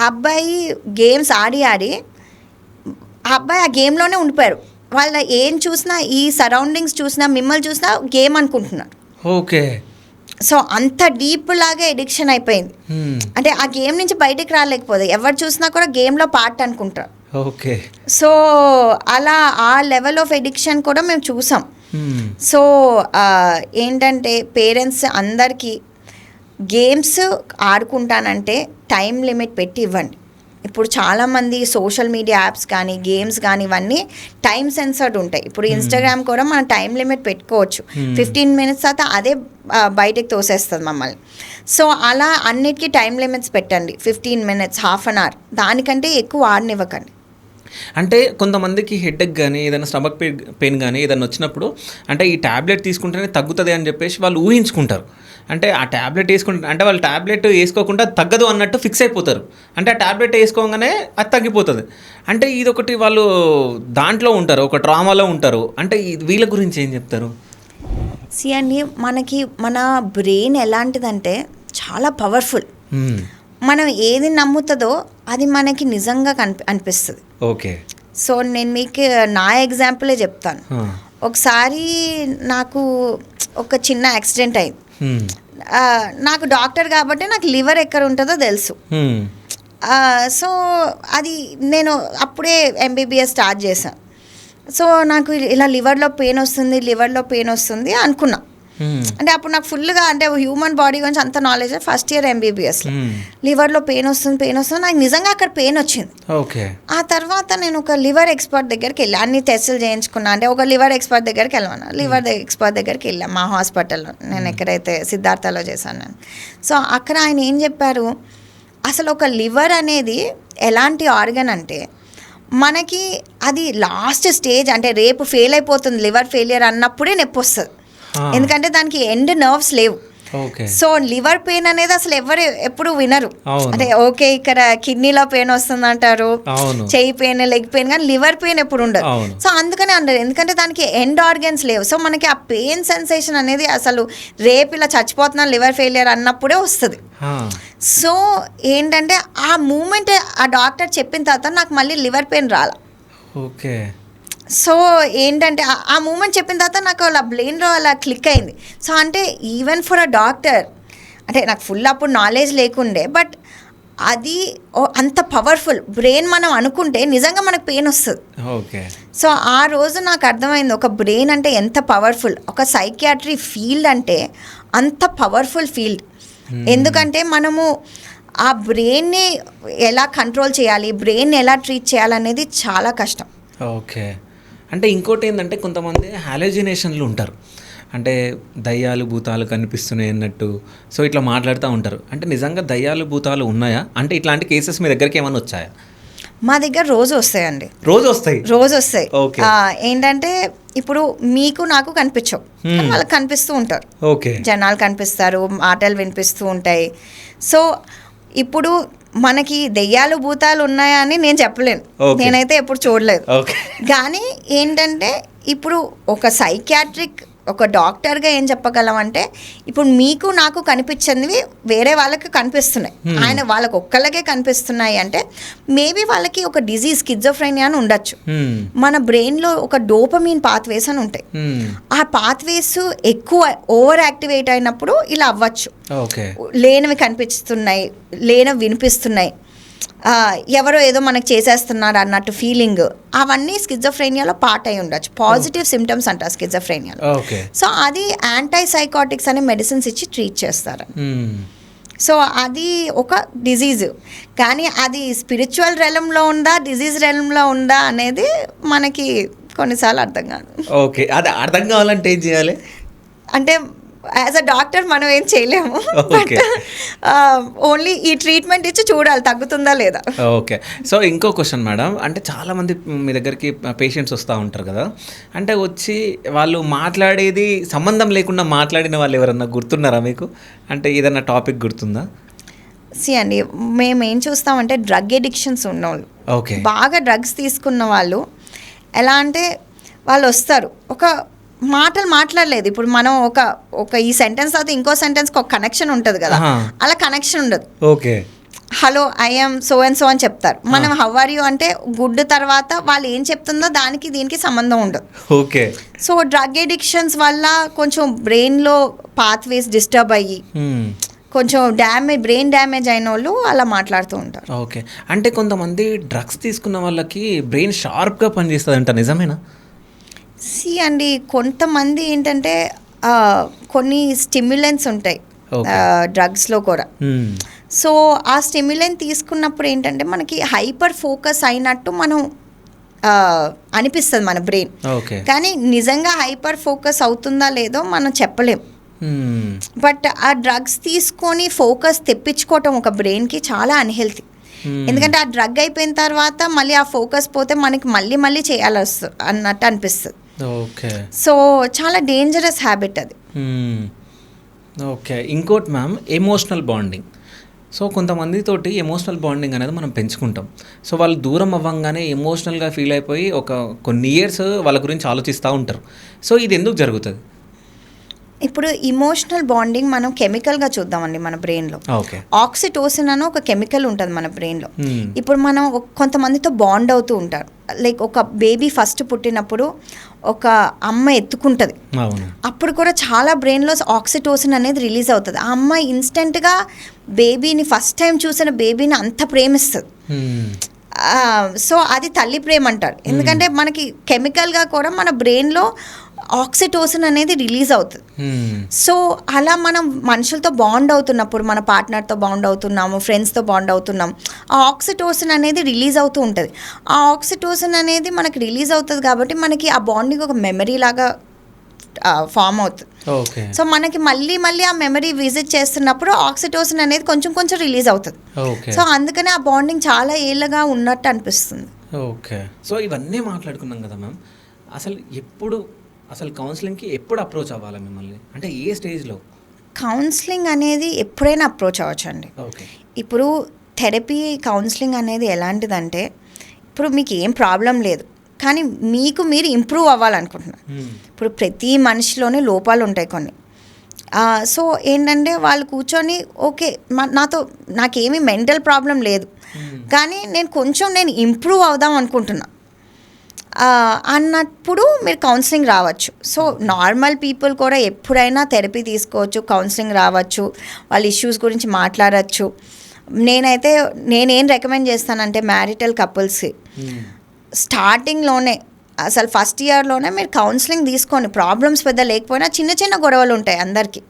ఆ అబ్బాయి గేమ్స్ ఆడి ఆ అబ్బాయి ఆ గేమ్లోనే ఉండిపోయారు. వాళ్ళ ఏం చూసినా, ఈ సరౌండింగ్స్ చూసినా, మిమ్మల్ని చూసినా గేమ్ అనుకుంటున్నారు. ఓకే. సో అంత డీప్ లాగా ఎడిక్షన్ అయిపోయింది. అంటే ఆ గేమ్ నుంచి బయటికి రాలేకపోతే ఎవరు చూసినా కూడా గేమ్లో పార్ట్ అనుకుంటారు. ఓకే. సో అలా ఆ లెవెల్ ఆఫ్ ఎడిక్షన్ కూడా మేము చూసాం. సో ఏంటంటే పేరెంట్స్ అందరికీ గేమ్స్ ఆడుకుంటానంటే టైం లిమిట్ పెట్టి ఇవ్వండి. ఇప్పుడు చాలామంది సోషల్ మీడియా యాప్స్ కానీ గేమ్స్ కానీ ఇవన్నీ టైం సెన్సర్డ్ ఉంటాయి. ఇప్పుడు ఇన్స్టాగ్రామ్ కూడా మనం టైం లిమిట్ పెట్టుకోవచ్చు. 15 minutes తర్వాత అదే బయటకు తోసేస్తుంది మమ్మల్ని. సో అలా అన్నిటికీ టైం లిమిట్స్ పెట్టండి. 15 minutes, ½ an hour, దానికంటే ఎక్కువ ఆడనివ్వకండి. అంటే కొంతమందికి హెడ్ఏక్ కానీ ఏదైనా స్టమక్ పెయిన్ కానీ ఏదైనా వచ్చినప్పుడు అంటే ఈ ట్యాబ్లెట్ తీసుకుంటేనే తగ్గుతుంది అని చెప్పేసి వాళ్ళు ఊహించుకుంటారు. అంటే ఆ ట్యాబ్లెట్ వేసుకుంటే అంటే వాళ్ళు ట్యాబ్లెట్ వేసుకోకుండా తగ్గదు అన్నట్టు ఫిక్స్ అయిపోతారు. అంటే ఆ ట్యాబ్లెట్ వేసుకోగానే అది తగ్గిపోతుంది. అంటే ఇదొకటి వాళ్ళు దాంట్లో ఉంటారు, ఒక ట్రామాలో ఉంటారు. అంటే వీళ్ళ గురించి ఏం చెప్తారు? అండి మన బ్రెయిన్ ఎలాంటిదంటే చాలా పవర్ఫుల్. మనం ఏది నమ్ముతుందో అది మనకి నిజంగా అనిపిస్తుంది. ఓకే. సో నేను మీకు నా ఎగ్జాంపులే చెప్తాను. ఒకసారి నాకు ఒక చిన్న యాక్సిడెంట్ అయింది. నాకు డాక్టర్ కాబట్టి నాకు లివర్ ఎక్కడ ఉంటుందో తెలుసు. సో అది నేను అప్పుడే MBBS స్టార్ట్ చేశాను. సో నాకు ఇలా లివర్లో పెయిన్ వస్తుంది అనుకున్నా. అంటే అప్పుడు నాకు ఫుల్గా అంటే హ్యూమన్ బాడీ గురించి అంత నాలెడ్జ్. ఫస్ట్ ఇయర్ MBBSలో లివర్లో పెయిన్ వస్తుంది నాకు నిజంగా అక్కడ పెయిన్ వచ్చింది. ఆ తర్వాత నేను ఒక లివర్ ఎక్స్పర్ట్ దగ్గరికి వెళ్ళి అన్ని టెస్టులు చేయించుకున్నా. అంటే ఒక లివర్ ఎక్స్పర్ట్ దగ్గరికి వెళ్ళాను. లివర్ ఎక్స్పర్ట్ దగ్గరికి వెళ్ళాను మా హాస్పిటల్లో, నేను ఎక్కడైతే సిద్ధార్థలో చేశాను నేను. సో అక్కడ ఆయన ఏం చెప్పారు, అసలు ఒక లివర్ అనేది ఎలాంటి ఆర్గన్ అంటే మనకి అది లాస్ట్ స్టేజ్, అంటే రేపు ఫెయిల్ అయిపోతుంది లివర్ ఫెయిలియర్ అన్నప్పుడే నొప్పి వస్తుంది. ఎందుకంటే దానికి ఎండ్ నర్వ్స్ లేవు. ఓకే. సో లివర్ పెయిన్ అనేది అసలు ఎవరు ఎప్పుడు వినరు. అవును. అంటే ఓకే ఇక్కడ కిడ్నీలో పెయిన్ వస్తుంది అంటారు, అవును. చెయ్యి పెయిన్, లెగ్ పెయిన్, కానీ లివర్ పెయిన్ ఎప్పుడు ఉండదు. అవును. సో అందుకనే అంటారు, ఎందుకంటే దానికి ఎండ్ ఆర్గన్స్ లేవు. సో మనకి ఆ పెయిన్ సెన్సేషన్ అనేది అసలు రేపు ఇలా చచ్చిపోతున్నా లివర్ ఫెయిలియర్ అన్నప్పుడే వస్తుంది. సో ఏంటంటే ఆ మూమెంట్ ఆ డాక్టర్ చెప్పిన తర్వాత నాకు మళ్ళీ లివర్ పెయిన్ రాల. ఓకే. సో ఏంటంటే ఆ మూమెంట్ చెప్పిన తర్వాత నాకు అలా బ్రెయిన్లో అలా క్లిక్ అయింది. సో అంటే ఈవెన్ ఫర్ అ డాక్టర్, అంటే నాకు ఫుల్ అప్పుడు నాలెడ్జ్ లేకుండే, బట్ అది అంత పవర్ఫుల్. బ్రెయిన్ మనం అనుకుంటే నిజంగా మనకు పెయిన్ వస్తుంది. ఓకే. సో ఆ రోజు నాకు అర్థమైంది ఒక బ్రెయిన్ అంటే ఎంత పవర్ఫుల్, ఒక సైకియాట్రీ ఫీల్డ్ అంటే అంత పవర్ఫుల్ ఫీల్డ్. ఎందుకంటే మనము ఆ బ్రెయిన్ని ఎలా కంట్రోల్ చేయాలి, బ్రెయిన్ ఎలా ట్రీట్ చేయాలనేది చాలా కష్టం. ఓకే. అంటే ఇంకోటి ఏంటంటే కొంతమంది హాలోజినేషన్లు ఉంటారు, అంటే దయ్యాలు భూతాలు కనిపిస్తున్నాయి అన్నట్టు. సో ఇట్లా మాట్లాడుతూ ఉంటారు. అంటే నిజంగా దయ్యాలు భూతాలు ఉన్నాయా? అంటే ఇట్లాంటి కేసెస్ మీ దగ్గరికి ఏమైనా వచ్చాయా? మా దగ్గర రోజు వస్తాయండి. రోజు వస్తాయి? రోజు వస్తాయి. ఓకే. ఏంటంటే ఇప్పుడు మీకు నాకు కనిపించవు, కానీ వాళ్ళకి కనిపిస్తూ ఉంటారు. ఓకే. జనాలు కనిపిస్తారు, మాటలు వినిపిస్తూ ఉంటాయి. సో ఇప్పుడు మనకి దెయ్యాలు భూతాలు ఉన్నాయా అని నేను చెప్పలేను, నేనైతే ఎప్పుడు చూడలేదు. కానీ ఏంటంటే ఇప్పుడు ఒక సైకియాట్రిక్ ఒక డాక్టర్గా ఏం చెప్పగలం అంటే, ఇప్పుడు మీకు నాకు కనిపించినవి వేరే వాళ్ళకి కనిపిస్తున్నాయి, ఆయన వాళ్ళకి ఒక్కళ్ళకే కనిపిస్తున్నాయి అంటే మేబీ వాళ్ళకి ఒక డిజీజ్ స్కిజోఫ్రెనియా అని ఉండొచ్చు. మన బ్రెయిన్లో ఒక డోపమీన్ పాత్వేస్ అని ఉంటాయి, ఆ పాత్వేస్ ఎక్కువ ఓవర్ యాక్టివేట్ అయినప్పుడు ఇలా అవ్వచ్చు. లేనివి కనిపిస్తున్నాయి, లేనివి వినిపిస్తున్నాయి, ఎవరో ఏదో మనకు చేసేస్తున్నారు అన్నట్టు ఫీలింగ్, అవన్నీ స్కిజోఫ్రేనియాలో పార్ట్ అయి ఉండొచ్చు. పాజిటివ్ సిమ్టమ్స్ అంటారు స్కిజోఫ్రేనియాలో. సో అది యాంటీ సైకాటిక్స్ అనే మెడిసిన్స్ ఇచ్చి ట్రీట్ చేస్తారు. సో అది ఒక డిజీజ్, కానీ అది స్పిరిచువల్ రెలంలో ఉందా డిజీజ్ రెలంలో ఉందా అనేది మనకి కొన్నిసార్లు అర్థం కాదు. ఓకే. అది అర్థం కావాలంటే ఏం చేయాలి? అంటే యాజ్ అ డాక్టర్ మనం ఏం చేయలేము, ఓన్లీ ఈ ట్రీట్మెంట్ ఇచ్చి చూడాలి తగ్గుతుందా లేదా. ఓకే. సో ఇంకో క్వశ్చన్ మేడం, అంటే చాలామంది మీ దగ్గరికి పేషెంట్స్ వస్తూ ఉంటారు కదా, అంటే వచ్చి వాళ్ళు మాట్లాడేది సంబంధం లేకుండా మాట్లాడిన వాళ్ళు ఎవరన్నా గుర్తున్నారా మీకు? అంటే ఏదన్నా టాపిక్ గుర్తుందా? అండి మేము ఏం చూస్తామంటే డ్రగ్ ఎడిక్షన్స్ ఉన్నవాళ్ళు, ఓకే, బాగా డ్రగ్స్ తీసుకున్న వాళ్ళు ఎలా అంటే వాళ్ళు వస్తారు, ఒక మాటలు మాట్లాడలేదు. ఇప్పుడు మనం ఒక ఈ సెంటెన్స్ తర్వాత ఇంకో సెంటెన్స్కి ఒక కనెక్షన్ ఉంటుంది కదా, అలా కనెక్షన్ ఉండదు. Okay, hello I'm so and so అని చెప్తారు, మనం హౌ ఆర్ యూ అంటే గుడ్ తర్వాత వాళ్ళు ఏం చెప్తుందో దానికి దీనికి సంబంధం ఉండదు. ఓకే. సో డ్రగ్ ఎడిక్షన్స్ వల్ల కొంచెం బ్రెయిన్లో పాత్వేస్ డిస్టర్బ్ అయ్యి కొంచెం బ్రెయిన్ డ్యామేజ్ అయిన వాళ్ళు అలా మాట్లాడుతూ ఉంటారు. ఓకే. అంటే కొంతమంది డ్రగ్స్ తీసుకున్న వాళ్ళకి బ్రెయిన్ షార్ప్గా పనిచేస్తుంది అంట, నిజమేనా? అండి కొంతమంది ఏంటంటే కొన్ని స్టిమ్యులెంట్స్ ఉంటాయి డ్రగ్స్లో కూడా. సో ఆ స్టిమ్యులెంట్ తీసుకున్నప్పుడు ఏంటంటే మనకి హైపర్ ఫోకస్ అయినట్టు మనం అనిపిస్తుంది మన బ్రెయిన్, కానీ నిజంగా హైపర్ ఫోకస్ అవుతుందా లేదో మనం చెప్పలేం. బట్ ఆ డ్రగ్స్ తీసుకొని ఫోకస్ తెప్పించుకోవటం ఒక బ్రెయిన్కి చాలా అన్హెల్తీ. ఎందుకంటే ఆ డ్రగ్ అయిపోయిన తర్వాత మళ్ళీ ఆ ఫోకస్ పోతే మనకి మళ్ళీ చేయాలి వస్తుంది అన్నట్టు అనిపిస్తుంది. సో చాలా డేంజరస్ హ్యాబిట్ అది. ఓకే. ఇంకోటి మ్యామ్, ఎమోషనల్ బాండింగ్. సో కొంతమందితోటి ఎమోషనల్ బాండింగ్ అనేది మనం పెంచుకుంటాం. సో వాళ్ళు దూరం అవ్వగానే ఎమోషనల్గా ఫీల్ అయిపోయి కొన్ని ఇయర్స్ వాళ్ళ గురించి ఆలోచిస్తూ ఉంటారు. సో ఇది ఎందుకు జరుగుతుంది? ఇప్పుడు ఇమోషనల్ బాండింగ్ మనం కెమికల్గా చూద్దామండి మన బ్రెయిన్లో. ఆక్సిటోసిన్ అని ఒక కెమికల్ ఉంటుంది మన బ్రెయిన్లో. ఇప్పుడు మనం కొంతమందితో బాండ్ అవుతూ ఉంటారు. లైక్ ఒక బేబీ ఫస్ట్ పుట్టినప్పుడు ఒక అమ్మ ఎత్తుకుంటుంది, అప్పుడు కూడా చాలా బ్రెయిన్లో ఆక్సిటోసిన్ అనేది రిలీజ్ అవుతుంది. ఆ అమ్మ ఇన్స్టెంట్గా బేబీని ఫస్ట్ టైం చూసిన బేబీని అంత ప్రేమిస్తుంది. సో అది తల్లి ప్రేమ అంటారు. ఎందుకంటే మనకి కెమికల్గా కూడా మన బ్రెయిన్లో ఆక్సిటోసిన్ అనేది రిలీజ్ అవుతుంది. సో అలా మనం మనుషులతో బాండ్ అవుతున్నప్పుడు, మన పార్ట్నర్తో బాండ్ అవుతున్నాము, ఫ్రెండ్స్తో బాండ్ అవుతున్నాం, ఆ ఆక్సిటోసిన్ అనేది రిలీజ్ అవుతూ ఉంటుంది. ఆ ఆక్సిటోసిన్ అనేది మనకి రిలీజ్ అవుతుంది కాబట్టి మనకి ఆ బాండింగ్ ఒక మెమరీ లాగా ఫామ్ అవుతుంది. సో మనకి మళ్ళీ ఆ మెమరీ విజిట్ చేస్తున్నప్పుడు ఆక్సిటోసిన్ అనేది కొంచెం రిలీజ్ అవుతుంది. సో అందుకనే ఆ బాండింగ్ చాలా ఏళ్ళగా ఉన్నట్టు అనిపిస్తుంది. ఓకే. సో ఇవన్నీ మాట్లాడుకున్నాం కదా మ్యామ్, అసలు కౌన్సిలింగ్కి ఎప్పుడు అప్రోచ్ అవ్వాలి మిమ్మల్ని? అంటే ఏ స్టేజ్లో? కౌన్సిలింగ్ అనేది ఎప్పుడైనా అప్రోచ్ అవ్వచ్చు అండి. ఓకే. ఇప్పుడు థెరపీ కౌన్సిలింగ్ అనేది ఎలాంటిదంటే, ఇప్పుడు మీకు ఏం ప్రాబ్లం లేదు, కానీ మీకు మీరు ఇంప్రూవ్ అవ్వాలనుకుంటున్నారు. ఇప్పుడు ప్రతి మనిషిలోనే లోపాలు ఉంటాయి కొన్ని. సో ఏంటంటే వాళ్ళు కూర్చొని ఓకే నాకేమీ మెంటల్ ప్రాబ్లం లేదు, కానీ నేను ఇంప్రూవ్ అవుదాం అనుకుంటున్నా అన్నప్పుడు మీరు కౌన్సిలింగ్ రావచ్చు. సో నార్మల్ పీపుల్ కూడా ఎప్పుడైనా థెరపీ తీసుకోవచ్చు, కౌన్సిలింగ్ రావచ్చు, వాళ్ళ ఇష్యూస్ గురించి మాట్లాడచ్చు. నేనేం రికమెండ్ చేస్తానంటే మ్యారిటల్ కపుల్స్కి స్టార్టింగ్లోనే అసలు ఫస్ట్ ఇయర్లోనే మీరు కౌన్సిలింగ్ తీసుకోండి. ప్రాబ్లమ్స్ పెద్ద లేకపోయినా చిన్న చిన్న గొడవలు ఉంటాయి అందరికీ,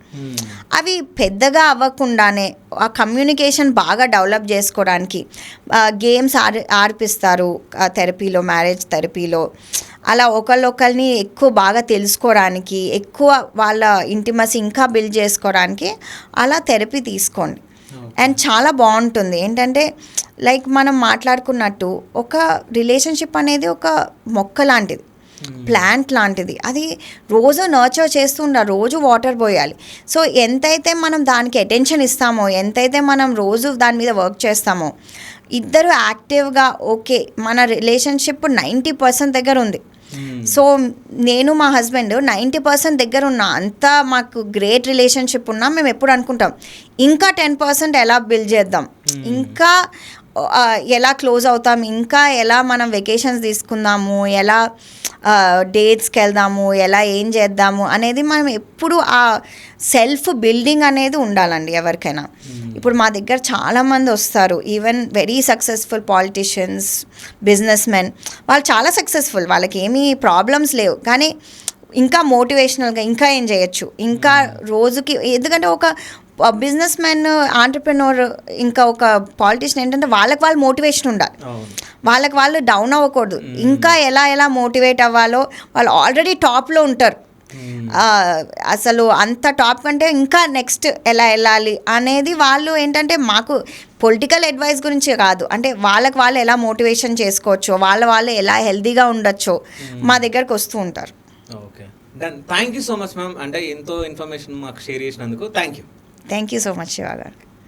అవి పెద్దగా అవ్వకుండానే ఆ కమ్యూనికేషన్ బాగా డెవలప్ చేసుకోవడానికి గేమ్స్ ఆడిపిస్తారు థెరపీలో, మ్యారేజ్ థెరపీలో. అలా ఒకళ్ళొకరిని ఎక్కువ బాగా తెలుసుకోవడానికి, ఎక్కువ వాళ్ళ ఇంటిమసీ ఇంకా బిల్డ్ చేసుకోవడానికి అలా థెరపీ తీసుకోండి. అండ్ చాలా బాగుంటుంది. ఏంటంటే లైక్ మనం మాట్లాడుకున్నట్టు ఒక రిలేషన్షిప్ అనేది ఒక మొక్క లాంటిది, ప్లాంట్ లాంటిది. అది రోజు నర్చర్ చేస్తూ ఉండాలి, రోజు వాటర్ పోయాలి. సో ఎంతైతే మనం దానికి అటెన్షన్ ఇస్తామో, ఎంతైతే మనం రోజు దాని మీద వర్క్ చేస్తామో, ఇద్దరు యాక్టివ్గా ఓకే మన రిలేషన్షిప్ 90% దగ్గర ఉంది. సో నేను మా హస్బెండ్ 90% దగ్గర ఉన్నా, అంతా మాకు గ్రేట్ రిలేషన్షిప్ ఉన్నా, మేము ఎప్పుడు అనుకుంటాం ఇంకా 10% ఎలా బిల్డ్ చేద్దాం, ఇంకా ఎలా క్లోజ్ అవుతాం, ఇంకా ఎలా మనం వెకేషన్స్ తీసుకుందాము, ఎలా డేట్స్కి వెళ్దాము, ఎలా ఏం చేద్దాము అనేది మనం ఎప్పుడు ఆ సెల్ఫ్ బిల్డింగ్ అనేది ఉండాలండి ఎవరికైనా. ఇప్పుడు మా దగ్గర చాలామంది వస్తారు, even very successful politicians, business men, వాళ్ళు చాలా సక్సెస్ఫుల్, వాళ్ళకి ఏమీ ప్రాబ్లమ్స్ లేవు, కానీ ఇంకా మోటివేషనల్గా ఇంకా ఏం చేయొచ్చు, ఇంకా రోజుకి. ఎందుకంటే ఒక బిజినెస్ మ్యాన్, ఆంటర్ప్రెన్యూర్, ఇంకా ఒక పాలిటిషియన్ ఏంటంటే వాళ్ళు మోటివేషన్ ఉండాలి, వాళ్ళు డౌన్ అవ్వకూడదు. ఇంకా ఎలా మోటివేట్ అవ్వాలో, వాళ్ళు ఆల్రెడీ టాప్లో ఉంటారు, అసలు అంత టాప్ కంటే ఇంకా నెక్స్ట్ ఎలా వెళ్ళాలి అనేది వాళ్ళు ఏంటంటే మాకు పొలిటికల్ అడ్వైస్ గురించి కాదు, అంటే వాళ్ళు ఎలా మోటివేషన్ చేసుకోవచ్చో, వాళ్ళు ఎలా హెల్తీగా ఉండొచ్చో మా దగ్గరకు వస్తూ ఉంటారు. Okay, thank you so much ma'am. అంటే ఎంతో ఇన్ఫర్మేషన్ మాకు షేర్ చేసినందుకు thank you so much Shiva గారు.